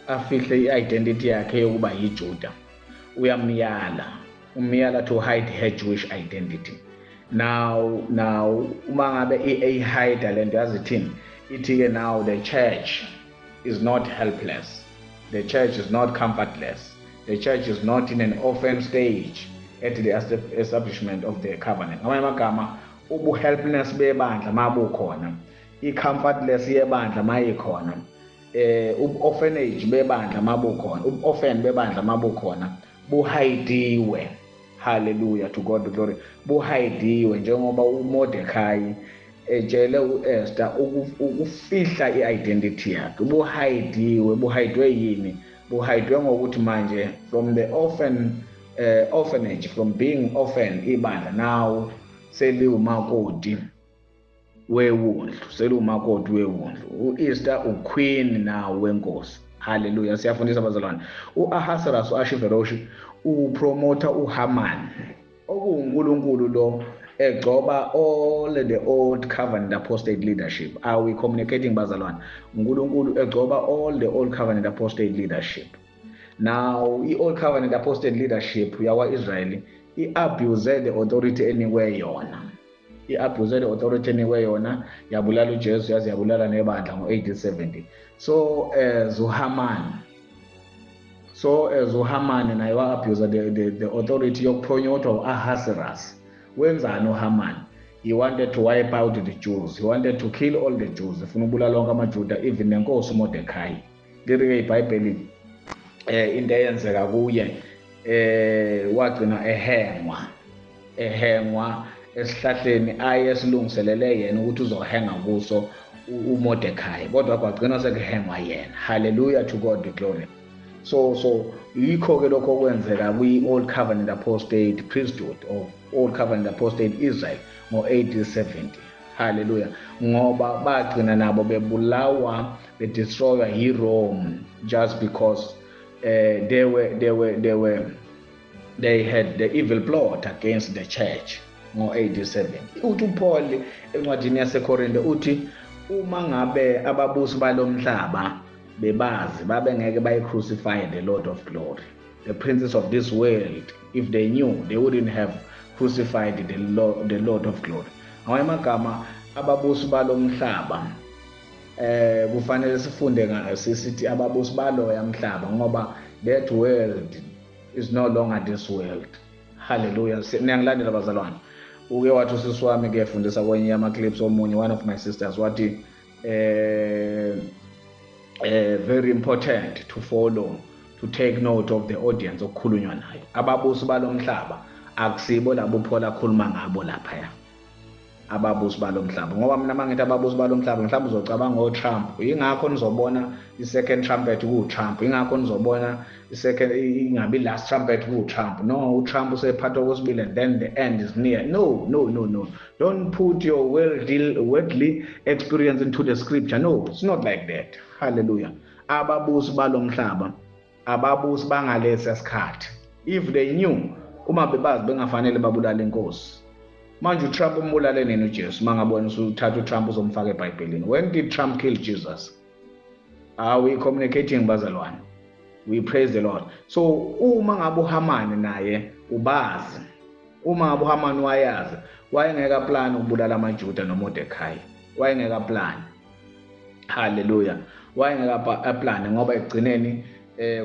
afihle i-identity yakhe yokuba yiJuda. Umyala to hide her Jewish identity. Now uma ngabe hide lento yazithini ithi-ke now the church is not helpless, the church is not comfortless, the church is not in an orphan stage at the establishment of the covenant. Ngamanye amagama ubu-helplessness bebandla mabukhona, i-comfortless yebandla mayikhona, ubu-orphanage bebandla mabukhona, ubu-orphan bebandla mabukhona, buhayidiwe. Hallelujah, to God be glory. Buhayidiwe njengoba uMordecai etshele uEsther ukufihla i-identity yakhe. Buhayidwe yini? Buhayidwe ngokuthi manje from the orphanage, from being orphan ibandla, now seliwumakoti wewundlu, uEsther uqueen now wenkosi. Hallelujah, siyafundisa bazalwane. U-Ahasuerus, u-Ashveroshi upromota uHaman okuwuNkulunkulu lo egcoba all the old covenant apostate leadership. Are we communicating bazalwane? uNkulunkulu egcoba all the old covenant apostate leadership. Now i-old covenant apostate leadership yakwa-Israyeli i-abuse the authority anywhere yona. Yabulala uJesu, yaze yabulala nebandla ngo-AD 70. So as uHaman naye wa-abuse the authority yokuphonyotha u-Ahasuerus. Wenzani uHaman? He wanted to wipe out the Jews. He wanted to kill all the Jews. Efuna ukubulala wonke amaJuda, even nenkosi uMordecai. Liri-ke iBhayibheli into eyenzeka kuye wagcina ehengwa esihlahleni ayesilungiselele yena ukuthi uzohenga kuso uMordecai, kodwa kwagcina sekuhengwa yena. Hallelujah, to God be glory. So yikho-ke lokho kwenzeka kwi-old covenant apostate priesthood of old covenant apostate Israel ngo-AD 70. Hallelujah, ngoba bagcina nabo bebulawa, bedestroywa yi-Rome just because they had the evil plot against the church ngo-AD 70. Uthi uPaul encwadini yaseKorinte uthi uma ngabe ababusi balomhlaba bebazi babengeke bayi-crucify the Lord of glory, the princes of this world. If they knew, they wouldn't have crucified the Lord of glory. Ngamanye amagama ababusi balomhlaba kufanele sifunde sithi ababusi baloya mhlaba ngoba that world is no longer this world. Hallelujah, niyangilandela bazalwane. Uke wathi usisi wami kuyefundisa kwenye yama-clips omunye, one of my sisters, wathi very important to follow, to take note of the audience okukhulunywa nayo. Ababusi balomhlaba akusibo labo uPaul akhuluma ngabo laphaya, ababusi balomhlaba. Ngoba mina mangithi ababusi balomhlaba mhlawumbe uzocabanga ngoTrump. Ingakho nizobona i-second trumpet ku-Trump. Ingakho nizobona ingabi last trumpet ku-Trump. No, uTrump usephathwa kwesibili and then the end is near. No. Don't put your worldly experience into the scripture. No, it's not like that. Hallelujah. Ababusi balomhlaba ababusi bangalesi sikhathi. If they knew, uma bebazi bengafanele babulale inkosi. Manje uTrump umbulale nini uJesu mangabona usuthatha uTrump uzomfaka eBhayibhelini? When did Trump kill Jesus? Are we communicating bazalwane? We praise the Lord. So uma ngabe uHamani naye ubazi, uma ngabe uHamani wayazi, wayengeka plan ukubulala amaJuda noMordekhai. Wayengeka plan. Hallelujah. Wayengeka plan ngoba egcineni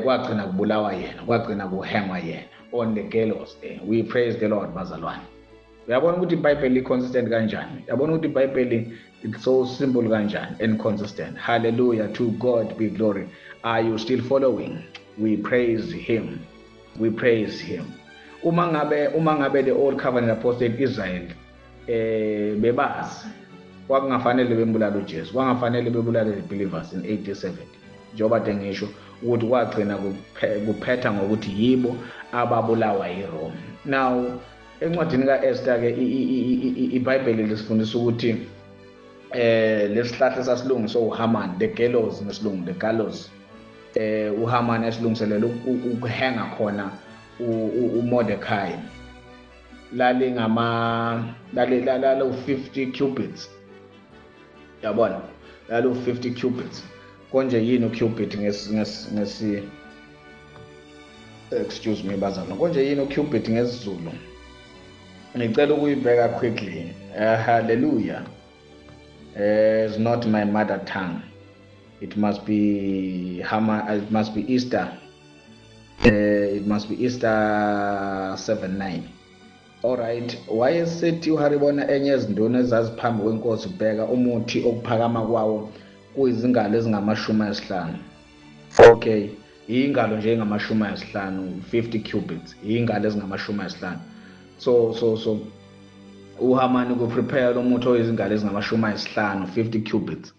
kwagcina kubulawa yena, kwagcina kuhangwa yena on the gallows day. We praise the Lord bazalwane. Uyabona ukuthi iBhayibheli consistent kanjani? Uyabona ukuthi iBhayibheli it's so simple kanjani and consistent. Hallelujah, to God be glory. Are you still following? We praise him. We praise him. Uma ngabe the old covenant apostate Israel bebazi kwakungafanele bembulala uJesu, kwakungafanele bebulala the believers in 80-70. Njengoba ngisho ukuthi kwagcina kuphetha ngokuthi yibo ababulawa yiRome. Now encwadini kaEsther ke iBhayibheli lisifundisa ukuthi lesihlahla sasilungiswa uHaman, the gallows ngesilungu, the gallows, uHaman esilungiselela ukuhanga khona uMordekhai lali 50 cubits. Yabona lalo 50 cubits. Konje yini ucubit excuse me bazalwane, konje yini ucubit ngesizulu? Ngicela ukuyibheka quickly. Hallelujah. It's not my mother tongue. It must be it must be Easter. It must be Easter 7:9. Alright, wayesethi uHaribona enye izinduna ezaziphambi kwenkosi ubheka umuthi okuphakama kwawo kuyizingalo ezingama-50. Okay, ingalo nje engama-50, 50 cubits, ingalo ezingama-50. So uHamani kuprepare lo muthi oyizingalo ezingama-50, 50 cubits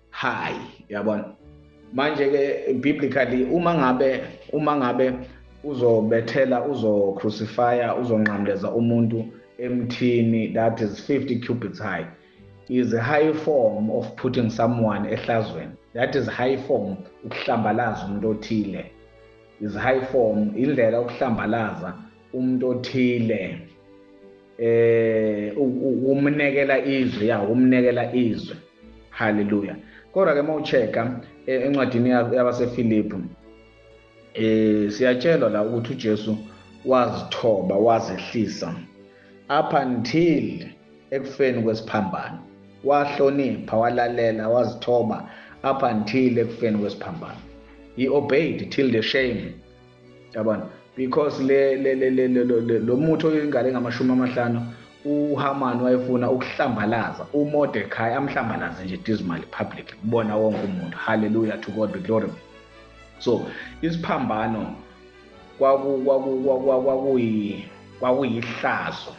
high. Yabona manje ke biblically uma ngabe uzocrucify uzonqamleza umuntu emthini that is 50 cubits high is a high form of putting someone ehlazweni. That is high form ukuhlambalaza umuntu othile. Is high form indlela ukuhlambalaza umuntu othile umnekela izwe. Hallelujah. Kodwa ke mawuchecka encwadini yabaseFilipi siyatshelwa la ukuthi uJesu wazithoba, wazehlisa up until ekufeni kwesiphambano. Wahlonipha, walalela, wazithoba up until ekufeni kwesiphambano. He obeyed till the shame. Yabona, because lo muthi oyingalo engama-50 uHaman wayefuna ukuhlambalaza uMordekhai, amhlambalaze nje dismally public kubona wonke umuntu. Hallelujah, to God be glory. So isiphambano kwakuyihlazo.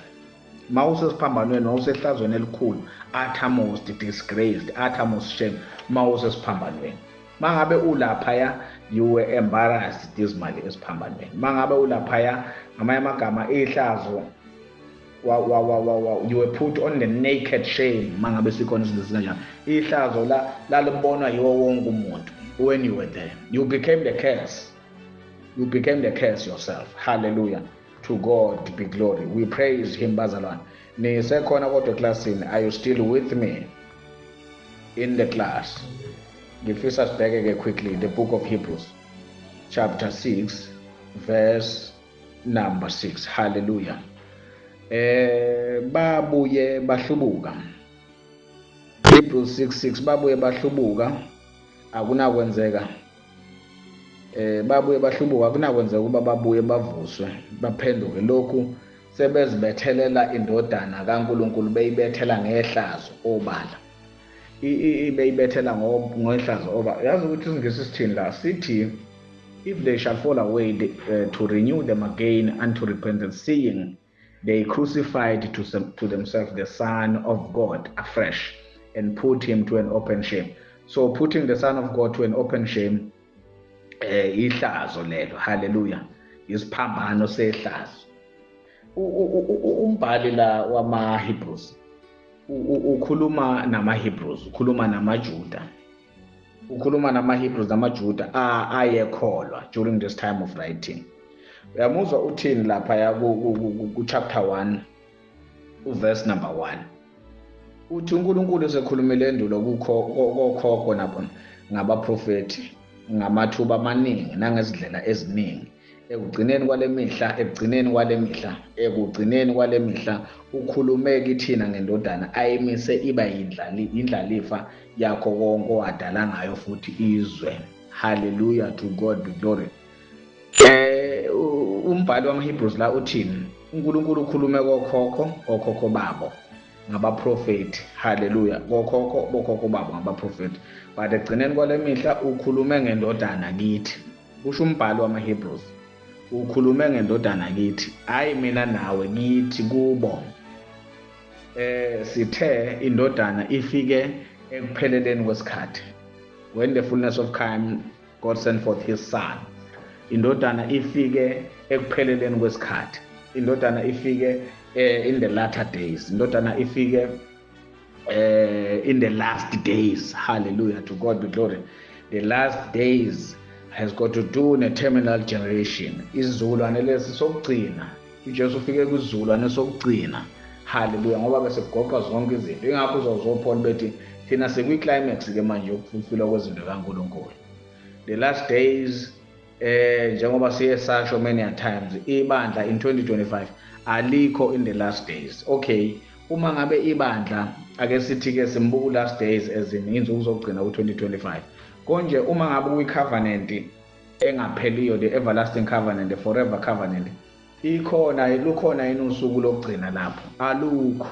Mawusesiphambanweni, mawusehlazweni elikhulu, uttermost disgraced, uttermost shame mawusesiphambanweni. Mangabe ulaphaya, you were embarrassed dismally esiphambanweni. Mangabe ulaphaya, ngamanye amagama ihlazo, you were put on the naked shame. Mangabe sikhona izinto kanjani, ihlazo lalibonwa yiwo wonke umuntu. When you were there, you became the curse. You became the curse yourself. Hallelujah, to God be glory. We praise him bazalwane. Nisekhona kodwa classini? Are you still with me in the class? Ngifisa sibheke quickly the book of Hebrews chapter 6 verse number 6. Hallelujah. Babuye bahlubuka. Hebrews 6:6 babuye bahlubuka, akunakwenzeka. Babuye bahlubuka, akunakwenzeka ukuba babuye bavuswe baphenduke lokhu sebezibethelela indodana kaNkulunkulu, beyibethela ngehlazo obala. Beyibethela ngehlazo obala. Yazi ukuthi isingisi sithini la? Sithi if they shall fall away, to renew them again unto repentance, seeing they crucified to themselves the Son of God afresh and put him to an open shame. So putting the Son of God to an open shame, ihlazo lelo, hallelujah, isiphambano sehlazo. Umbhali la wama-Hebrews ukhuluma nama-Hebrews, ukhuluma namaJuda, namaJuda ayekholwa during this time of writing. Uyamuzwa uthini laphaya ku-chapter 1 uverse number 1, uthi uNkulunkulu esekhulumile endulo kokhokho nabo ngabaprofethi ngamathuba amaningi nangezindlela eziningi, ekugcineni kwale mihla ukhulume kithina ngendodana ayimise iba yindlalifa yakho konke owadala ngayo futhi izwe. Hallelujah, to God be glory. Umbhali wama-Hebrews la uthini? uNkulunkulu ukhulume kokhokho babo ngabaprofethi, hallelujah, bokhokho babo ngabaprofethi, but ekugcineni kwale mihla ukhulume ngendodana kithi. Kusho umbhali wama-Hebrews, ukhulume ngendodana kithi, hayi mina nawe, kithi, kubo. Sithe indodana ifike ekupheleleni kwesikhathi, when the fullness of time God sent forth his son. Indodana ifike ekupheleleni kwesikhathi, indodana ifike in the latter days, indodana ifike in the last days. Hallelujah, to God be glory. The last days has got to do ne-terminal generation, isizukulwane lesi sokugcina. uJesu ufike kwisizukulwane sokugcina, hallelujah, ngoba bese kugoqa zonke izinto. Ingakho uzozophola bethi thina sekwi-climax ke manje yokufulfilwa kwezinto kaNkulunkulu. The last days, njengoba siye sasho many a times, ibandla in 2025 alikho in the last days. Okay, uma ngabe ibandla ake sithi ke simbuku last days as in inzuku zokugcina ku-2025, konje uma ngabe kwi-covenant engapheliyo, the everlasting covenant, the forever covenant, lukhona yini usuku lokugcina lapho? Alukho.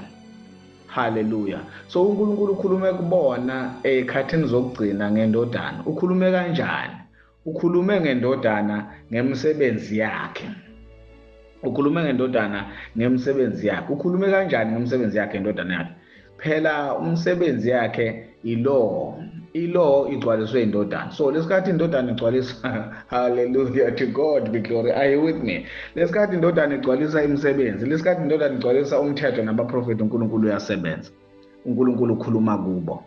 Hallelujah. So uNkulunkulu ukhulume kubona ekhathini zokugcina ngendodana. Ukhulume kanjani? Ukhulume ngendodana ngemisebenzi yakhe. Ukhulume ngendodana ngemisebenzi yakhe. Ukhulume kanjani ngemisebenzi yakhe indodana yakhe? Phela umsebenzi yakhe ilaw igcwaliswe indodana. So lesikhathi indodana igcwalisa, hallelujah, to God be glory. Are you with me? Lesikhathi indodana igcwalisa imisebenzi, lesikhathi indodana igcwalisa umthetho nabaprofeti, uNkulunkulu uyasebenza. uNkulunkulu ukhuluma kubo.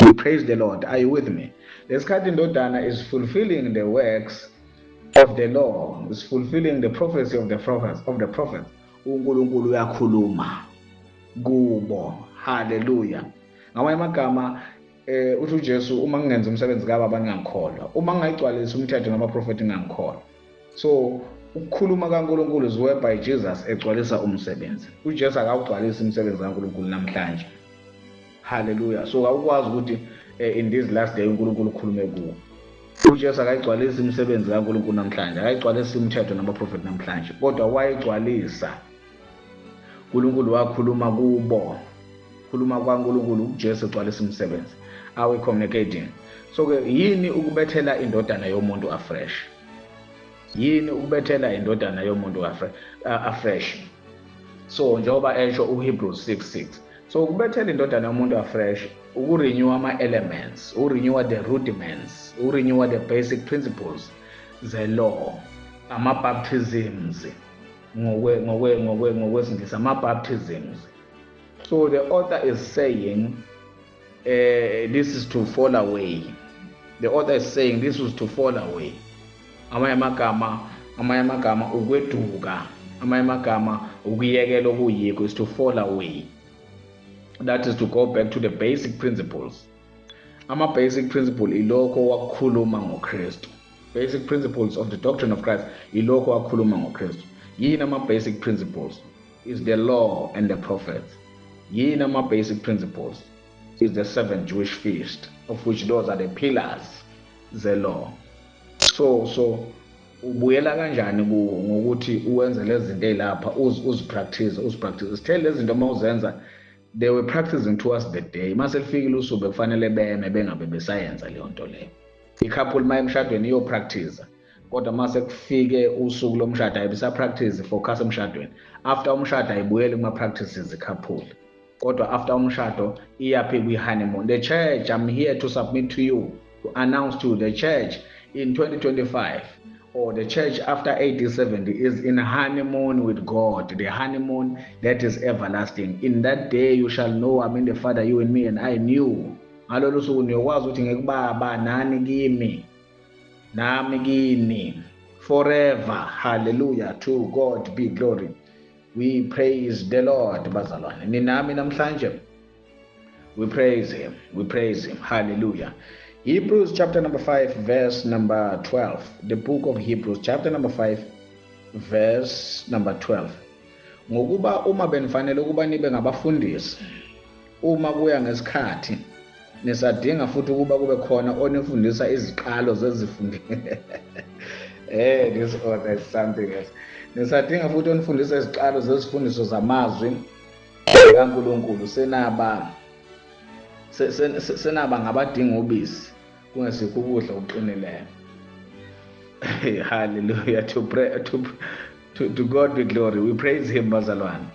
We praise the Lord. Are you with me? Lesikhathi indodana is fulfilling the works of the law, is fulfilling the prophecy of the prophets, uNkulunkulu uyakhuluma kubo. Hallelujah. Ngamanye amagama, uthi uJesu, uma ngingenza umsebenzi kaBaba ngingakholwa, uma ngayigcwalisa umthetho nabaprofeti ngingakholwa. So ukukhuluma kaNkulunkulu is whereby Jesus egcwalisa umsebenzi. uJesu akawugcwalisa umsebenzi kaNkulunkulu namhlanje. Hallelujah. So awukwazi ukuthi in this last day uNkulunkulu ukhulume kuwo. uJesu akayigcwalisa imisebenzi kaNkulunkulu namhlanje, akayigcwalisa umthetho nabaprofeti namhlanje, kodwa wayigcwalisa. uNkulunkulu wakhuluma kubo. Khuluma kwaNkulunkulu, uJesu egcwalisa umsebenzi. Are we communicating? So ke yini ukubethela indodana yomuntu afresh? Yini ukubethela indodana yomuntu afresh? So njengoba esho uHebrews 6:6, so ukubethela indodana yomuntu afresh ukurenew ama-elements, urenew the rudiments, urenew the basic principles ze-law, ama-baptisms, ngokwesingisi ama-baptisms. So the author is saying this is to fall away. The author is saying this was to fall away. Amanye amagama ukweduka, amanye amagama ukuyekela okuyikho is to fall away. That is to go back to the basic principles. Ama-basic principle ilokho wakukhuluma ngoKristu. Basic principles of the doctrine of Christ ilokho wakukhuluma ngoKristu. Yini ama-basic principles? Is the law and the prophets. Yini ama-basic principles? Is the 7 Jewish feasts, of which those are the pillars, the law. So ubuyela kanjani ngokuthi uwenze lezi zinto ezilapha uzipractice. Sithele lezi zinto uma uzenza, they were practicing towards the day. Mase lifikile usuku kufanele beme bengabe besayenza leyo nto leyo. I-couple uma emshadweni iyo-practice. kodwa mase kufike usuku lomshado ayibisa practice focus emshadweni. After umshado ayibuyele kuma practices couple, kodwa after umshado iyaphi kwi-honeymoon. The church, I'm here to submit to you, to announce to you, the church in 2025 or the church after 80-70 is in honeymoon with God, the honeymoon that is everlasting. In that day you shall know I'm in the Father, you in me, and I knew. Ngalolu suku niyokwazi ukuthi ngekubaba nani kimi nami kini forever. Hallelujah, to God be glory. We praise the Lord, bazalwane. Ninami namhlanje. We praise him. We praise him. Hallelujah. Hebrews chapter number 5 verse number 12. The book of Hebrews chapter number 5 verse number 12. Ngokuba uma benifanele ukuba nibe ngabafundisi, uma kuya ngesikhathi nisadinga futhi ukuba kube khona onifundisa iziqalo zezifundo. This author is something else. Nisadinga futhi onifundisa iziqalo zezifundiso zamazwi kaNkulunkulu. Senaba ngabadinga ubisi kungesikho ukudla okuqinileyo. Hallelujah. To God be glory. We praise him, bazalwane.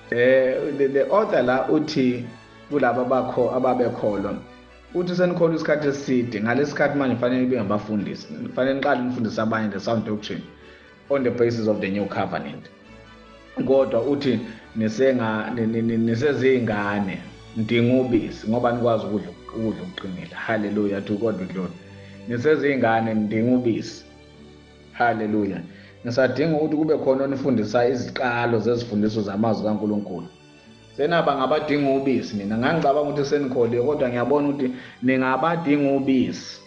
The author la uthi kulabo ababekholwa uthi senikholwa isikhathi eside, ngalesikhathi manje kufanele nibe ngabafundisi, kufanele niqale nifundise abanye the sound doctrine on the basis of the new covenant. Kodwa uthi nisezingane ndinga ubisi ngoba nikwazi ukudla okuqinile. Hallelujah, to God be glory. Nisezingane ndinga ubisi. Hallelujah. Nisadinga ukuthi kube khona onifundisa iziqalo zezifundiso zamazwi kaNkulunkulu. Senaba ngabadinga ubisi. Mina ngangicabanga ukuthi senikholile kodwa ngiyabona ukuthi ningabadinga ubisi.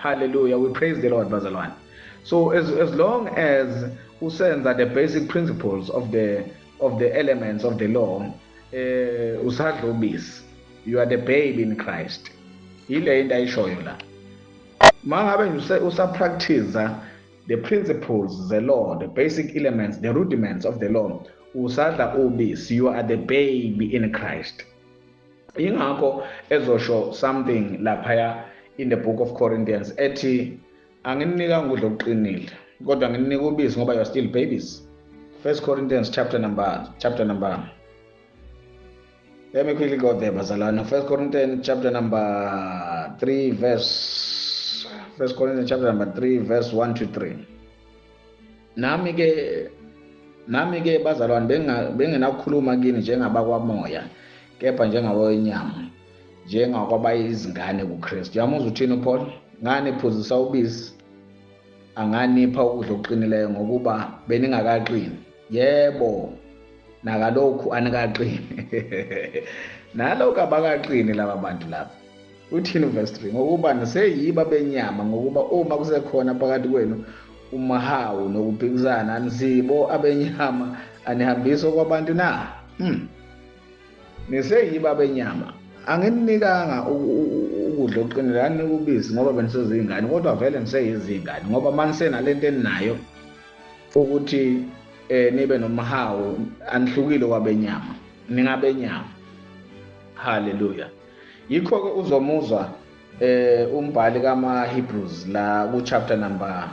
Hallelujah. We praise the Lord, bazalwane. So as long as usenza the basic principles of the elements of the law, usadla ubisi, you are the babe in Christ. Ile into ayishoyo la. Mangabe usapractice the principles, the law, the basic elements, the rudiments of the law, usadla ubisi, you are the baby in Christ. Ingakho ezosho something laphaya in the book of Corinthians ethi angininika ukudla okuqinile kodwa ngininika ubisi ngoba you are still babies. 1 Corinthians chapter number let me quickly go there, bazalwane. 1 Corinthians chapter number 3 verse 1 Corinthians chapter number 3 verse 1 to 3. Nami ke bazalwane bengenakukhuluma kini njengabakwamoya kepha njengabenyama, njengakwabayizingane kuKristu. Yamuzwa uthini uPaul? Nganiphuzisa ubisi, anganipha ukudla okuqinileyo ngokuba beningakaqini. Yebo, nakalokhu anikaqini. Nalokhu abakaqini laba bantu laba. Uthini verse 3? Ngokuba niseyiba benyama, ngokuba uma kusekhona phakathi kwenu umahawu nokuphikisana nisibo abenyama anihambisa kwabantu na. Niseyiba benyama. Angininikanga ukudla okuqinile, anika ubisi ngoba benisezingane, kodwa vele niseyizingane ngoba manise nalento eninayo ukuthi nibe nomahawu anihlukile kwabenyama, ningabenyama. Hallelujah. Yikho ke uzomuzwa umbhali kaMahebrews la ku chapter number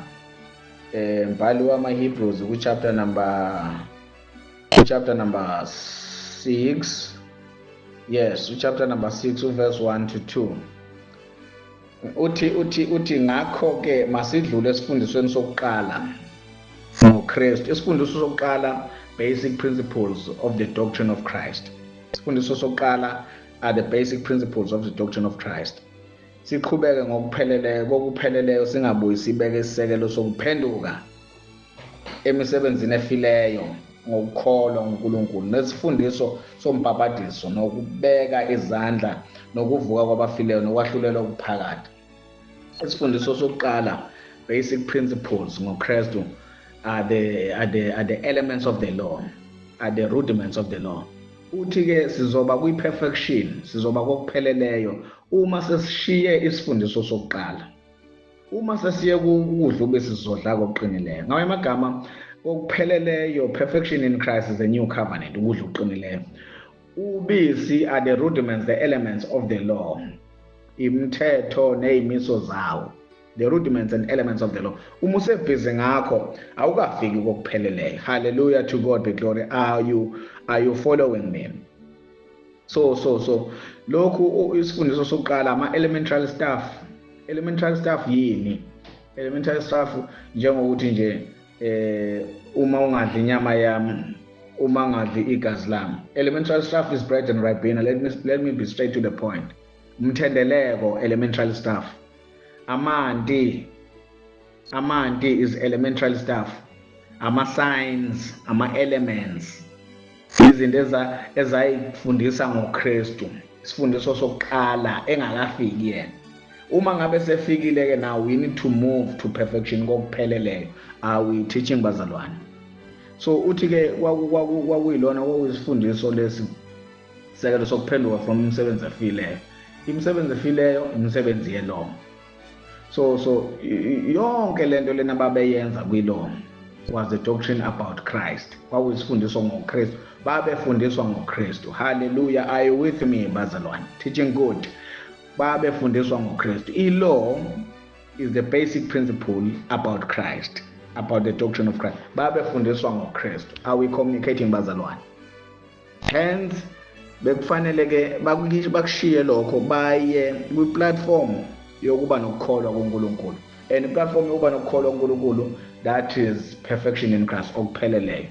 mbhali wamaHebrews ku chapter number 6. Yes, chapter number 6 verse 1 to 2. Uthi ngakho ke masidlule esifundisweni sokuqala ngoKristu. Isifundiso sokuqala, basic principles of the doctrine of Christ. Isifundiso sokuqala are the basic principles of the doctrine of Christ. Siqhubeke ngokupheleleyo singabuyi sibeke isisekelo sokuphenduka emisebenzini efileyo ngokukholwa uNkulunkulu, nesifundiso sombhabhadiso nokubeka izandla nokuvuka kwabafileyo nokwahlulelwa okuphakathi. Isifundiso sokuqala, basic principles ngoKristu, are the elements of the law, are the rudiments of the law. Uthi ke sizoba kwi-perfection, sizoba kokupheleleyo uma sesishiye isifundiso sokuqala. Uma sesiye kudla ubisi sizodla kokuqinileyo. Ngawe amagama kokupheleleyo, perfection in Christ is a new covenant, ukudla okuqinileyo. Ubisi are the rudiments, the elements of the law, imithetho nezimiso zawo, the rudiments and elements of the law. Uma usebhizi ngakho awukafiki kokupheleleyo. Hallelujah, to God be glory. Are you following me? So lokhu isifundiso sokuqala ama-elementary stuff. Elementary stuff yini? Elementary stuff njengokuthi nje uma ungadli inyama yami, uma ngadli igazi lami. Elementary stuff is bread and ribena. Let me be straight to the point. Umthendeleko, elementary stuff. Amanti is elementary stuff. Ama-signs, ama-elements, izinto ezayifundisa ngoKristu, isifundiso sokuqala engakafiki yena. Uma ngabe sefikile-ke now we need to move to perfection kokupheleleyo. Are we teaching bazalwane? So uthi-ke kwakuyilona kwakuyisifundiso lesi sekelo sokuphenduka from imisebenzi efileyo. Imisebenzi efileyo imisebenzi ye-law. So yonke lento lena babeyenza kwi-law was the doctrine about Christ. Kwakuyisifundiso ngoKristu, babefundiswa ngoKristu. Hallelujah, are you with me bazalwane? Teaching good. Babefundiswa ngoKristu. I-law is the basic principle about Christ, about the doctrine of Christ. Babefundiswa ngoKristu. Are we communicating bazalwane? Hence bekufanele-ke bakushiye lokho baye kwi-platform yokuba nokukholwa kuNkulunkulu. And i-platform yokuba nokukholwa kuNkulunkulu, that is perfection in Christ, okupheleleyo.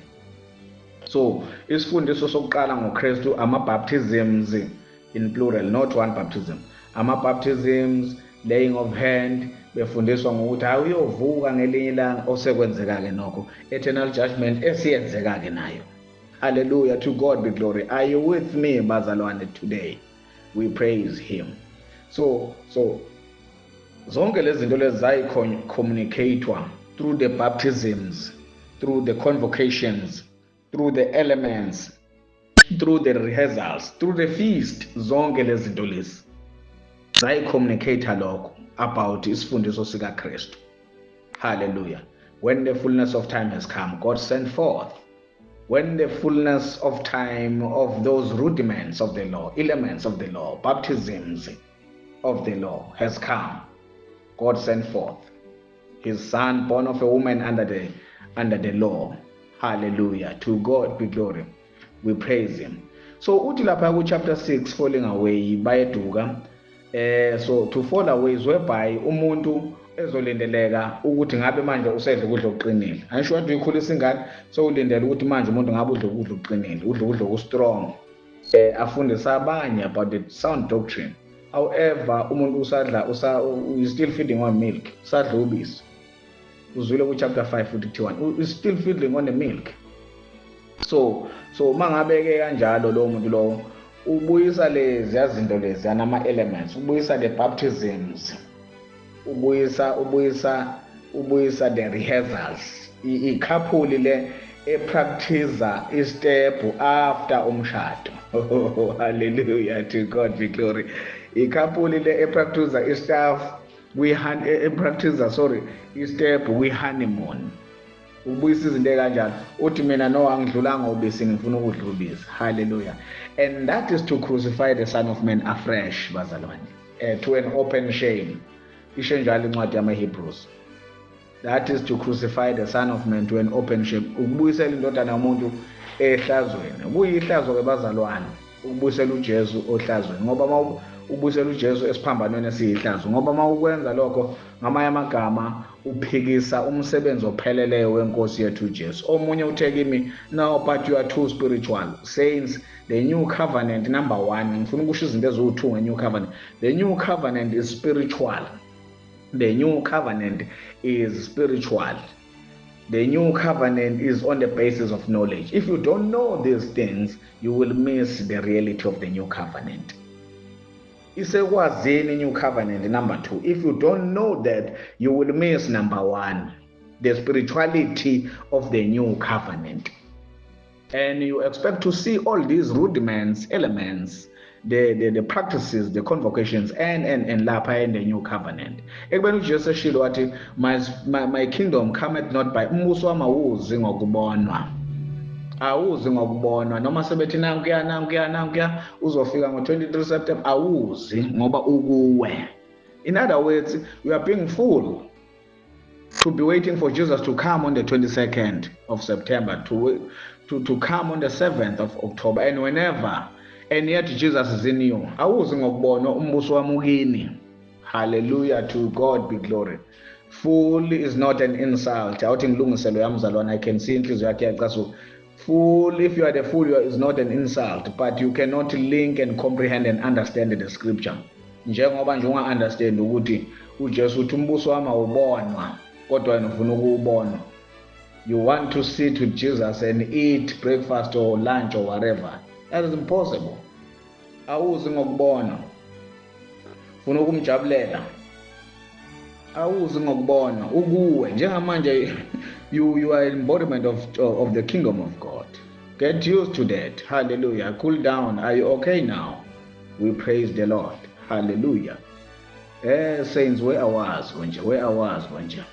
So isifundiso sokuqala ngoKristu ama-baptisms in plural, not one baptism. Ama-baptisms, laying of hand, befundiswa ngokuthi awuyovuka ngelinye ilanga osekwenzeka-ke nokho, eternal judgment esiyenzeka-ke nayo. Hallelujah, to God be glory. Are you with me bazalwane today? We praise him. So zonke lezi zinto lezi zayi-communicatwa through the baptisms, through the convocations, through the elements, through the rehearsals, through the feast. Zonke lezi zinto lezi zayi-communicata lokho about isifundiso sikaKristu. Hallelujah. When the fullness of time has come, God sent forth. When the fullness of time of those rudiments of the law, elements of the law, baptisms of the law has come, God sent forth his son, born of a woman under the law. Hallelujah, to God be glory. We praise him. So uthi lapha ku chapter 6, falling away, bayeduka. So to fall away is whereby umuntu ezolindeleka ukuthi ngabe manje usedla ukudla okuqinile. Ayisho ukuthi uyikhulisa ingane so ulindele ukuthi manje umuntu ngabe udla ukudla okuqinile, udla ukudla okustrong. Afundisa abanye about the sound doctrine. However, umuntu usadla is still feeding on milk. Usadla ubisi. Uzwile ku chapter 5 futhi kuthiwa is still feeding on the milk. So mangabe-ke kanjalo lo muntu lo ubuyisa lezi yazinto lezi yanama elements, ubuyisa the baptisms, ubuyisa the rehearsals. Ikhapuli le epractice istep after umshado. Oh, hallelujah, to God be glory. Ikhapuli le epractice istep istep we honeymoon. Ubuyisa izinto kanjalo uthi mina no angidlulanga ubisi ngifuna ukudla ubisi. Hallelujah. And that is to crucify the Son of Man afresh bazalwane, to an open shame. Isho njalo incwadi yama-Hebrews. That is to crucify the Son of Man to an open shame. Ukubuyisela indodana yomuntu ehlazweni. Kuyihlazo-ke bazalwane ukubuyisela uJesu ohlazweni, ngoba uma ubuyisela uJesu esiphambanweni esiyihlazo, ngoba uma ukwenza lokho ngamanye amagama uphikisa umsebenzi opheleleyo wenkosi yethu uJesu. Omunye uthe kimi, no, but you are too spiritual. Saints, the new covenant, number 1, ngifuna ukusho izinto eziwu-2 nge-new covenant. The new covenant is spiritual. The new covenant is spiritual. The new covenant is on the basis of knowledge. If you don't know these things, you will miss the reality of the new covenant. Isekwazini new covenant, number 2. If you don't know that, you will miss number 1, the spirituality of the new covenant. And you expect to see all these rudiments, elements, the practices, the convocations, and lapha in the new covenant. Ekubeni uJesu eshilo wathi my kingdom cometh not by umbuso wami awuzi ngokubonwa. Awuzi ngokubonwa, noma sebethi nankuya uzofika ngo-23 September, awuzi ngoba ukuwe. In other words, we are being fooled to be waiting for Jesus to come on the 22nd of September, to come on the 7th of October, and whenever, and yet Jesus is in you. Awuzi ngokubona umbuso wamukini. Hallelujah, to God be glory. Fool is not an insult. Awuthi ngilungiselo yamzalwana, I can see inhliziyo yakhe yacasuka. Fool, if you are the fool, is not an insult, but you cannot link and comprehend and understand the scripture. Njengoba nje unga-understand ukuthi uJesu uthi umbuso wami awubonwa kodwa wena ufuna ukuwubona. You want to sit with Jesus and eat breakfast or lunch or whatever. That is impossible. Awuzi ngokubona. Ufuna ukumjabulela. Awuzi ngokubona ukuwe njengamanje you are embodiment of the kingdom of God. Get used to that. Hallelujah. Cool down. Are you okay now? We praise the Lord. Hallelujah. Saints, where I was konje.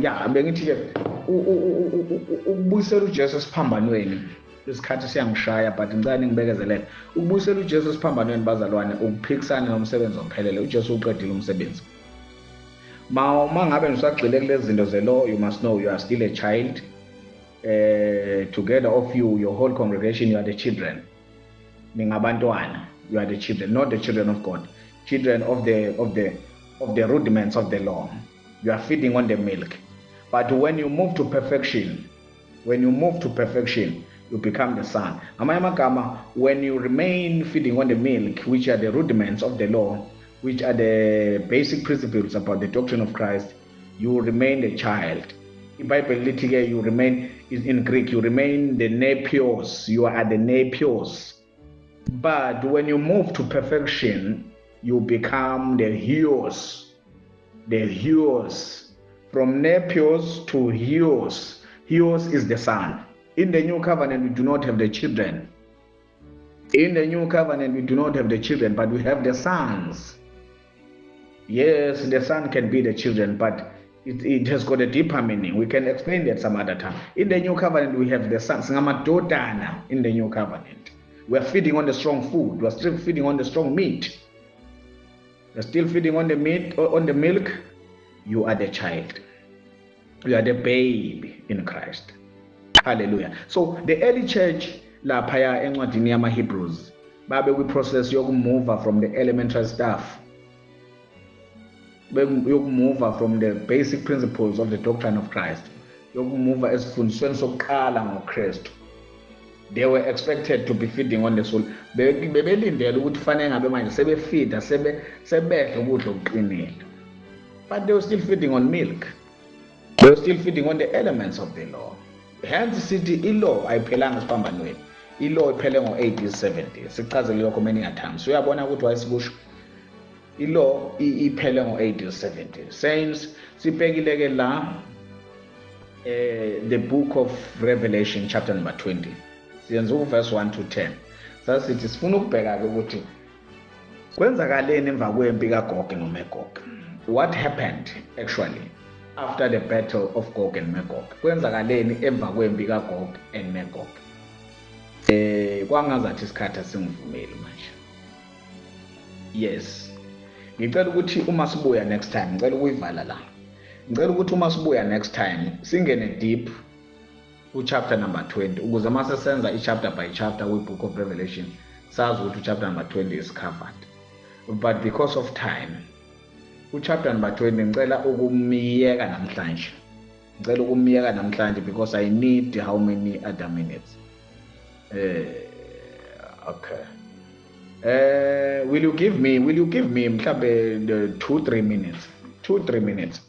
Yeah, bengithi ke ukubuyisela uJesu esiphambanweni. Isikhathi siyangishaya but ngicela ngibekezelele. Ukubuyisela uJesu esiphambanweni bazalwane ukuphikisana nomsebenzi ophelele. uJesu uqedile umsebenzi. Mangabe usagxile kulezi zinto ze-law, you must know you are still a child. Together of you, your whole congregation, you are the children. Ningabantwana, you are the children, not the children of God. Children of the rudiments of the law. You are feeding on the milk. But when you move to perfection, you become the son. When you remain feeding on the milk, which are the rudiments of the law, which are the basic principles about the doctrine of Christ, you remain a child. In Bible, you remain, in Greek, you remain the nepios. You are the nepios. But when you move to perfection, you become the huios. The huios. From nepios to huios. Huios is the son. In the new covenant, we do not have the children. In the new covenant, we do not have the children, but we have the sons. Yes, the son can be the children, but it has got a deeper meaning. We can explain that some other time. In the new covenant, we have the sons. In the new covenant, we are feeding on the strong food. We are still feeding on the strong meat. We are still feeding on the meat, on the milk. You are the child. You are the babe in Christ. Hallelujah. So the early church, laphaya encwadini yama-Hebrews, babe we process yokumove from the elementary stuff. Move from the basic principles of the doctrine of Christ. Move esifundisweni sokuqala ngoKristu. They were expected to be feeding on the soul. Bebelindele ukuthi fanele ngabe manje sebefeeda sebedla ukudla okuqinile. But they were still feeding on milk. They were still feeding on the elements of the law. Hence sithi i-law ayiphelanga esiphambanweni. I-law iphele ngo-AD 70. Sichazele lokho many times. Uyabona ukuthi wayesikusho i-law iphele ngo-AD 70. Saints, sibhekileke la the book of Revelation chapter number 20. Siyenza verse 1 to 10. Sasithi sifuna ukubheka ke ukuthi kwenzakaleni emva kwempi kaGog noMagog. What happened actually after the battle of Gog and Magog? Kwenzakaleni emva kwempi kaGog and Magog? Kwangazathi isikhathi asingivumeli manje. Yes. Ngicela ukuthi uma sibuya next time, ngicela ukuyivala la. Ngicela ukuthi uma sibuya next time singene deep ku chapter number 20 ukuze mase senza i-chapter by chapter we book of Revelation sazi ukuthi chapter number 20 is covered. But because of time, ku chapter number 20 ngicela ukumiyeka namhlanje. Ngicela ukumiyeka namhlanje because I need how many other minutes? Okay. Will you give me mhlambe 2-3 minutes? 2-3 minutes.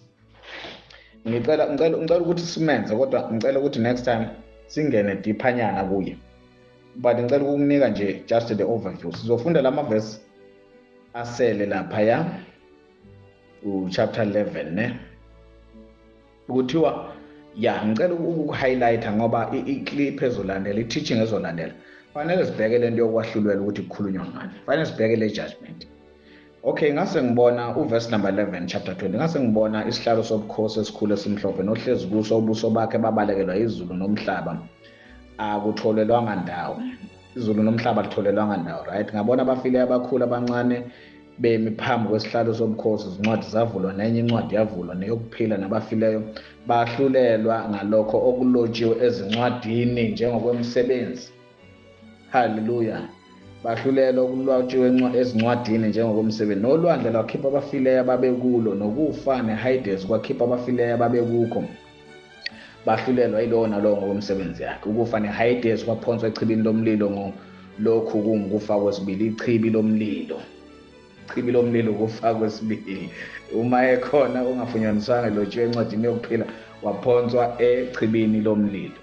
Ngicela ukuthi simenze kodwa ngicela ukuthi next time singene deepanyana kuye. But ngicela ukukunika nje just the overview. Sizofunda lama verse asele lapha ya chapter 11 ne. Ukuthiwa ngicela ukuhighlighta ngoba i-clip ezolandela, i-teaching ezolandela. Fanele sibheke lento yokwahlulwela ukuthi kukhulunywa ngani. Fanele sibheke le judgment. Okay, ngase ngibona verse number 11 chapter 20. Ngase ngibona isihlalo sobukhosi esikhulu esimhlophe nohlezi kuso ubuso bakhe babalekelwa izulu nomhlaba akutholelwanga ndawo. izulu nomhlaba litholelwanga ndawo, right? Ngabona abafileyo abakhulu abancane bemi phambi kwesihlalo sobukhosi, izincwadi zavulwa, nenye incwadi yavulwa, neyokuphila. Nabafileyo bahlulelwa ngalokho okulotshiwe ezincwadini njengokwemisebenzi. Haleluya. Bahlulelwa okulotshiwe ezincwadini njengokwemisebenzi. Nolwandle lwakhipha abafileyo ababekulo, nokufa neHades kwakhipha abafileyo ababekukho. Bahlulelwa yilowo nalowo ngokwemisebenzi yakhe. Ukufa neHades kwaphonswa echibini lomlilo, lokhu kungukufa kwesibili, ichibi lomlilo. Ichibi lomlilo kufa kwesibili. Uma ekhona ungafunyaniswanga elotshiwe encwadini yokuphila, waphonswa echibini lomlilo.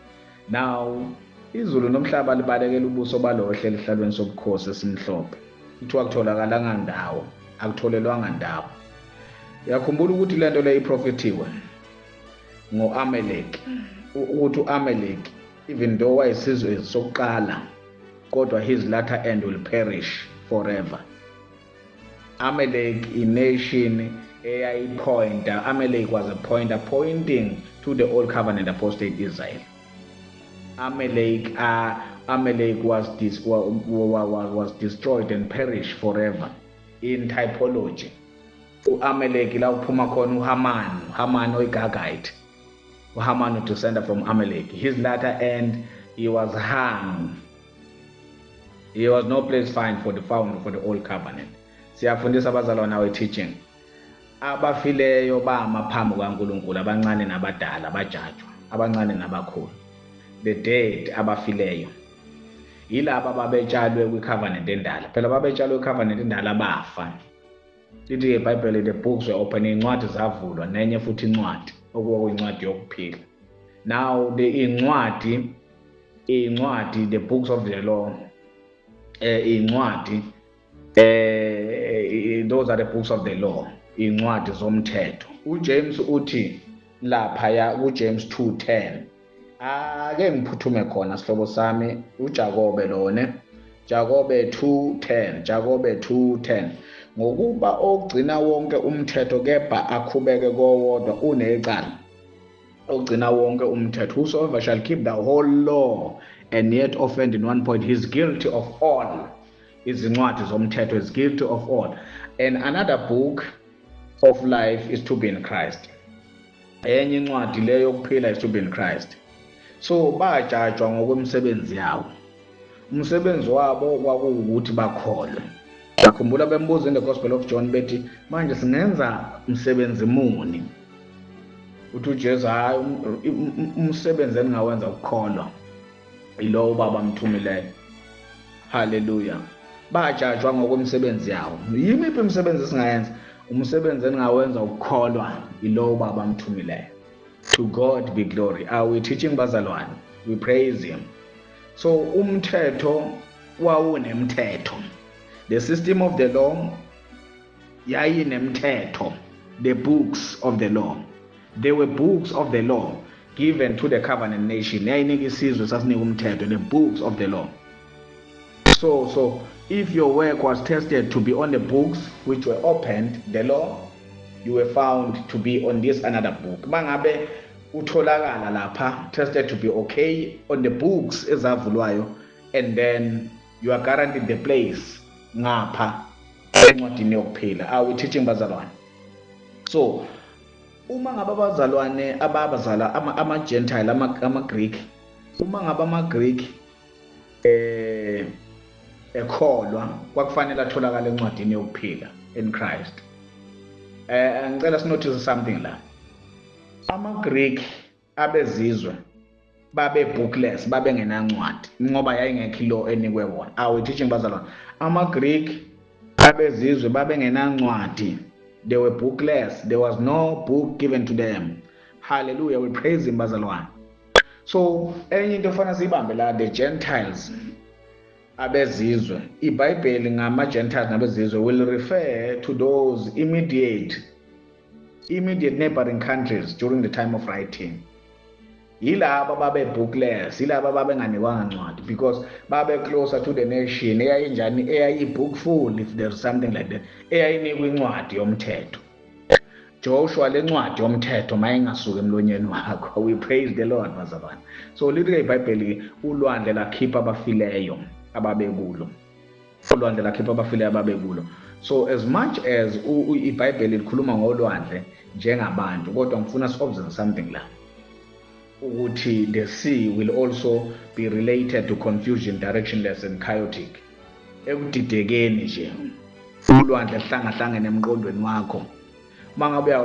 Now izulu nomhlaba libalekela ubuso balo ohleli ehlalweni sobukhosi esimhlophe. Kuthiwa kutholakala ndawo, akutholelwanga ndawo. Uyakhumbula ukuthi lento le iprofethiwe ngo-Amaleki, ukuthi u-Amaleki, even though wayesizwe sokuqala, kodwa his latter end will perish forever. Amaleki, a nation eyayipointa, Amaleki was a pointer pointing to the old covenant apostate Israel. Amalek was destroyed and perished forever in typology. U-Amalek la uphuma khona uHaman oyiGagite. uHaman descended from Amalek. His latter end, he was hung. He was no place found for the old covenant. Siyafundisa abazalwane our teaching. Abafileyo bama phambi kaNkulunkulu, abancane nabadala bajajwa, abancane nabakhulu. The dead, abafileyo, yilaba ababetshalwe kwicovenant endala. Phela ababetshalwe kwicovenant endala bafa. Lithi iBhayibheli, the books were open, incwadi zavulwa, nenye futhi incwadi okuyincwadi yokuphila. Now incwadi, the books of the law, incwadi, those are the books of the law, incwadi zomthetho. uJames uthi lapha kuJames 2:10, ake ngiphuthume khona sihlobo sami, uJakobe lone, Jakobe 2:10, ngokuba ogcina wonke umthetho kepha akhubeke kowodwa unecala. Ogcina wonke umthetho, whosoever shall keep the whole law and yet offend in one point, he is guilty of all. Izincwadi zomthetho is guilty of all. And another book of life is to be in Christ. Enye incwadi leyo yokuphila is to be in Christ. So bajajwa ngokwemisebenzi yawo. Umsebenzi wabo kwakuwukuthi bakholwe. Yakhumbula bembuza in the Gospel of John bethi, manje singenza umsebenzi muni? Uthi uJesu, hayi, umsebenzi engingawenza ukukholwa yilowo uBaba amthumileyo. Haleluya. Bajajwa ngokwemisebenzi yawo. Yimiphi imisebenzi esingayenza? Umsebenzi engingawenza ukukholwa yilowo uBaba amthumileyo. To God be glory. Are we teaching bazalwane? We praise him. So umthetho wawunemthetho. The system of the law yayinemthetho. The books of the law. There were books of the law given to the covenant nation. Yayinika isizwe sasinika umthetho, the books of the law. So if your work was tested to be on the books which were opened, the law, you were found to be on this another book. Mangabe utholakala lapha, tested to be okay on the books ezavulwayo, and then you are guaranteed the place ngapha encwadini yokuphila. Are we teaching bazalwane? So uma ngabe abazalwane ababazala ama-Gentile, ama-Greek, uma ngabe ama-Greek ekholwa, kwakufanele atholakala encwadini yokuphila in Christ. Ngicela sinotice something la. Ama-Greek abezizwe babe bookless, babe ngenancwadi ngoba yayingekho law enikwe wona. Are we teaching bazalwane? Ama-Greek abezizwe babe ngenancwadi. They were bookless. There was no book given to them. Hallelujah. We praise him bazalwane. So enye into efana siyibambe la, the Gentiles abezizwe, iBhayibheli ngama-Gentiles nabezizwe will refer to those immediate neighboring countries during the time of writing. Yilaba babe bookless, yilaba babe nganikwanga ncwadi, because babe closer to the nation eyayinjani, eyayi-bookful, if there's something like that, eyayinikwa incwadi yomthetho. Joshua le ncwadi yomthetho mayingasuka emlonyeni wakho. We praise the Lord bazalwane. So lithi iBhayibheli ulwandle lakhipha abafileyo ababekulo, ulwandle lakhipha abafileyo ababekulo. So as much as iBhayibheli likhuluma ngolwandle njengabantu, kodwa ngifuna si-observe something la, ukuthi the sea will also be related to confusion, directionless and chaotic. Ekudidekeni nje ulwandle hlangahlangene emqondweni wakho. Uma ngabe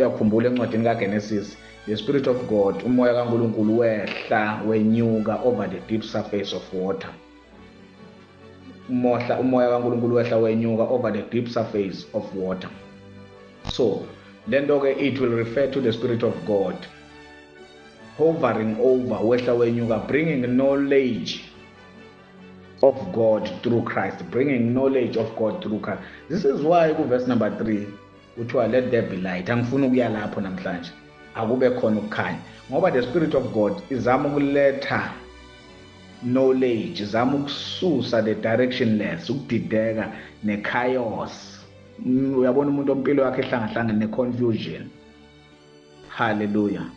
uyakhumbula encwadini kaGenesis, the Spirit of God, umoya kaNkulunkulu wehla wenyuka over the deep surface of water. Umoya kaNkulunkulu wehla wenyuka over the deep surface of water. So lento-ke it will refer to the Spirit of God hovering over, wehla wenyuka, bringing knowledge of God through Christ, bringing knowledge of God through Christ. This is why verse number 3 kuthiwa let there be light. Angifuni ukuya lapho namhlanje, akube khona ukukhanya, ngoba the Spirit of God izama ukuletha knowledge, izama ukususa the directionless, ukudideka ne-chaos. Uyabona umuntu ompilo yakhe ehlangahlangene ne-confusion. Hallelujah.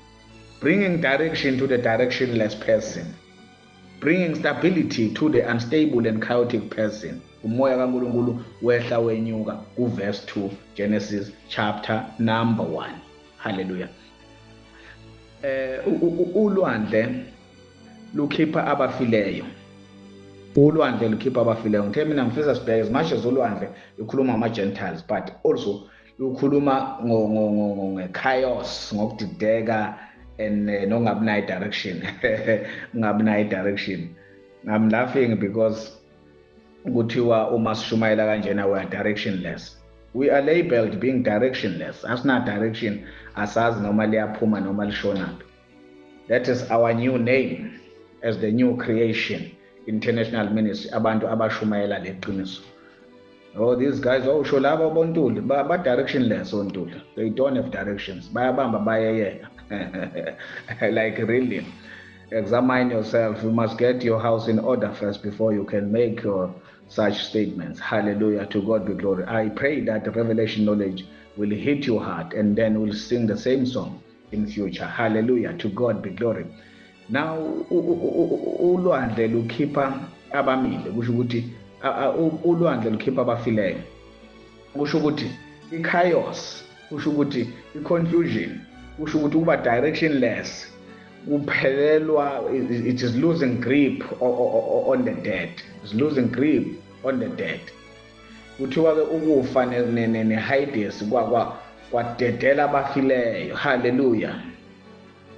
Bringing direction to the directionless person, bringing stability to the unstable and chaotic person. Umoya kaNkulunkulu wehla wenyuka verse 2, Genesis chapter number 1. Hallelujah. Ulwandle lukhipha abafileyo. Ulwandle lukhipha abafileyo. Ngithe mina ngifisa sibheke as much as ulwandle lukhuluma ngama-Gentiles, but also lukhuluma nge-chaos, ngokudideka and nongabi nayo direction. Ungabi nayo direction. I'm laughing because kuthiwa uma sishumayela kanjena we are directionless. We are labeled being directionless. Asina direction, asazi noma liyaphuma noma lishonaphi. That is our new name as the new creation, international ministry, abantu abashumayela leqiniso. Oh, these guys, usho laba bontuli ba directionless ontuli. They don't have directions. Bayabamba bayeyeka. Like really, examine yourself. You must get your house in order first before you can make your such statements. Hallelujah, to God be glory. I pray that the revelation knowledge will hit your heart and then we'll sing the same song in future. Hallelujah, to God be glory. Now ulwandle lukhipha abamile, kusho ukuthi ulwandle lukhipha abafileyo, kusho ukuthi i-chaos, kusho ukuthi i-confusion, kusho ukuthi ukuba directionless, kuphelelwa, it is losing grip on the dead. It's losing grip on the dead. Kuthiwa-ke ukufa ne-Hades kwadedela abafileyo. Hallelujah.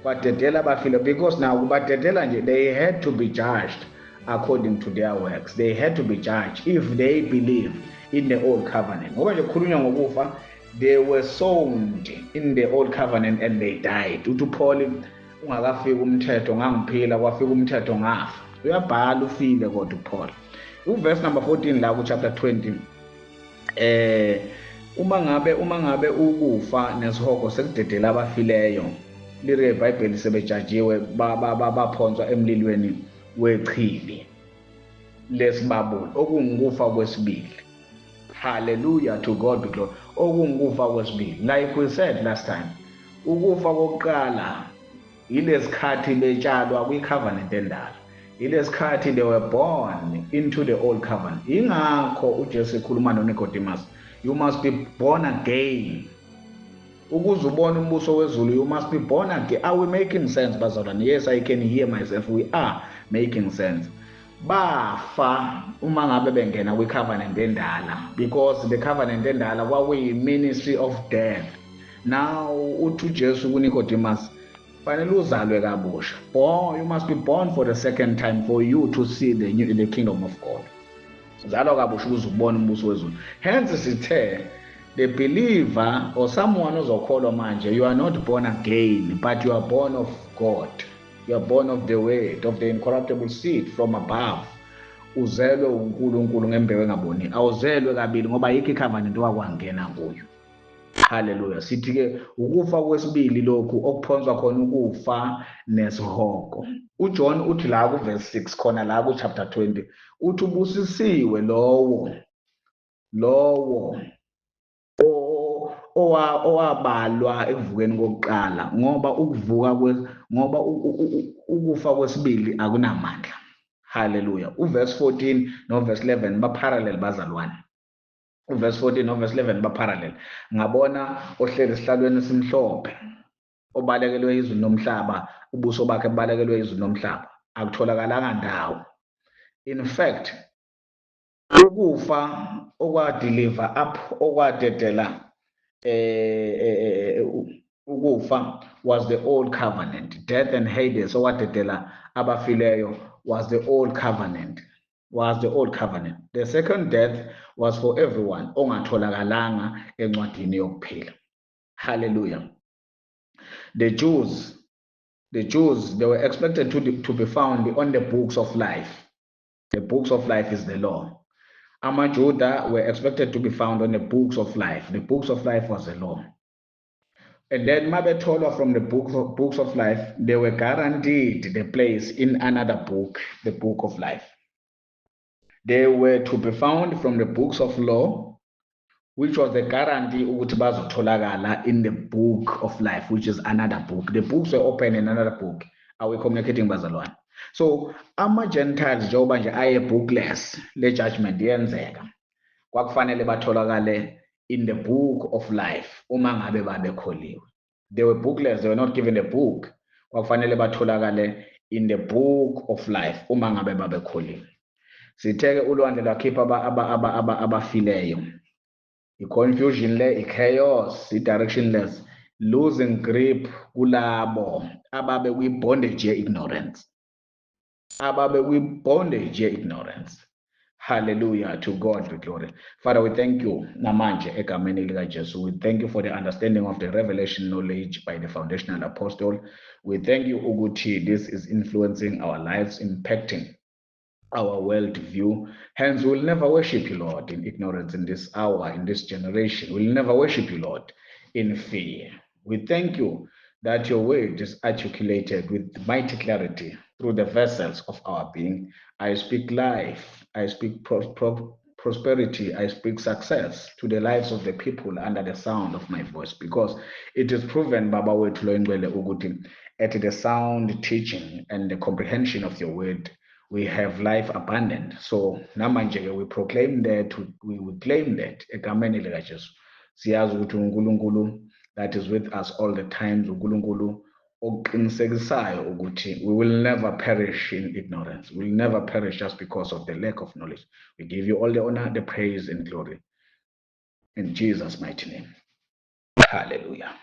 Kwadedela abafileyo because now kubadedela nje, they had to be judged according to their works. They had to be judged if they believe in the old covenant. Ngoba nje kukhulunywa ngokufa, they were sown in the old covenant and they died. Uthi uPaul ungakafika umthetho ngangiphila, kwafika umthetho ngafa. Uyabhala ufile kodwa uPaul. Verse number 14 la ku chapter 20, uma ngabe ukufa nesihogo sekudedela abafileyo, lire iBhayibheli sebejajiwe baphonswa emlilweni wechili lesibabuli, okungikufa kwesibili. Hallelujah, to God be glory. Okungikufa kwesibili, like we said last time, ukufa kokuqala ilesikhathi betshalwa kwi-covenant endala, ilesikhathi they were born into the old covenant. Ingakho uJesu ekhuluma noNicodemus, you must be born again. Ukuze ubone umbuso wezulu, you must be born again. Are we making sense, bazalwane? Yes, I can hear myself. We are making sense. Bafa uma ngabe bengena kwi-covenant endala, because the covenant endala kwakuyi-ministry of death. Now uthi uJesu kuNicodemus, fanele uzalwe kabusha. You must be born for the second time for you to see the kingdom of God. Zalwa kabusha ukuze ubone umbuso wezulu. Hence sithe the believer or someone ozokholwa manje, you are not born again, but you are born of God. You are born of the word, of the incorruptible seed from above. Uzelwe uNkulunkulu ngembewu engaboni. Awuzelwe kabili ngoba yikho icovenant wakwangena kuyo. Hallelujah. Sithi-ke ukufa kwesibili lokhu okuphonswa khona ukufa nesihogo. uJohn uthi la ku verse 6 khona la ku chapter 20, uthi ubusisiwe lowo owabalwa ekuvukeni kokuqala, ngoba ukufa kwesibili akunamandla. Hallelujah. Uverse 14 noverse 11 ba-parallel bazalwane. Uverse 14 noverse 11 ba-parallel. Ngabona ohleli esihlalweni esimhlophe obalekelwe izulu nomhlaba, ubuso bakhe bubalekelwe izulu nomhlaba, akutholakalanga ndawo. In fact, ukufa okwadeliver up okwadedela ukufa was the old covenant. Death and Hades okwadedela abafileyo was the old covenant. The second death was for everyone ongatholakalanga encwadini yokuphila. Hallelujah. The Jews, they were expected to be found on the books of life. The books of life is the law. AmaJuda were expected to be found on the books of life. The books of life was the law. And then Mabetolwa from the books of life, they were guaranteed the place in another book, the book of life. They were to be found from the books of law, which was the guarantee ukuthi bazotholakala in the book of life, which is another book. The books were open in another book. Are we communicating, bazalwane? So ama-Gentiles njengoba nje aye-bookless le judgment yenzeka, kwakufanele batholakale in the book of life uma ngabe babekholiwe. They were bookless, they were not given a book. Kwakufanele batholakale in the book of life uma ngabe babekholiwe. Sitheke ulwandle lwakhipha abafileyo. I-confusion le, i-chaos, i-directionless, losing grip kulabo ababe kwi-bondage ye-ignorance. Hallelujah, to God be glory. Father, we thank you namanje egameni lika Jesu. We thank you for the understanding of the revelation knowledge by the foundational apostle. We thank you ukuthi this is influencing our lives, impacting our world view. Hence, we'll never worship you, Lord, in ignorance in this hour, in this generation. We'll never worship you, Lord, in fear. We thank you that your word is articulated with mighty clarity through the vessels of our being. I speak life, I speak prosperity, I speak success to the lives of the people under the sound of my voice, because it is proven, Baba wethu Ingcwele, ukuthi at the sound teaching and the comprehension of your word, we have life abundant. So namanje we proclaim that, we claim that egameni lika Jesu. Siyazi ukuthi uNkulunkulu that is with us all the time, uNkulunkulu oqinisekisayo ukuthi we will never perish in ignorance. We will never perish just because of the lack of knowledge. We give you all the honor, the praise and glory in Jesus' mighty name. Hallelujah.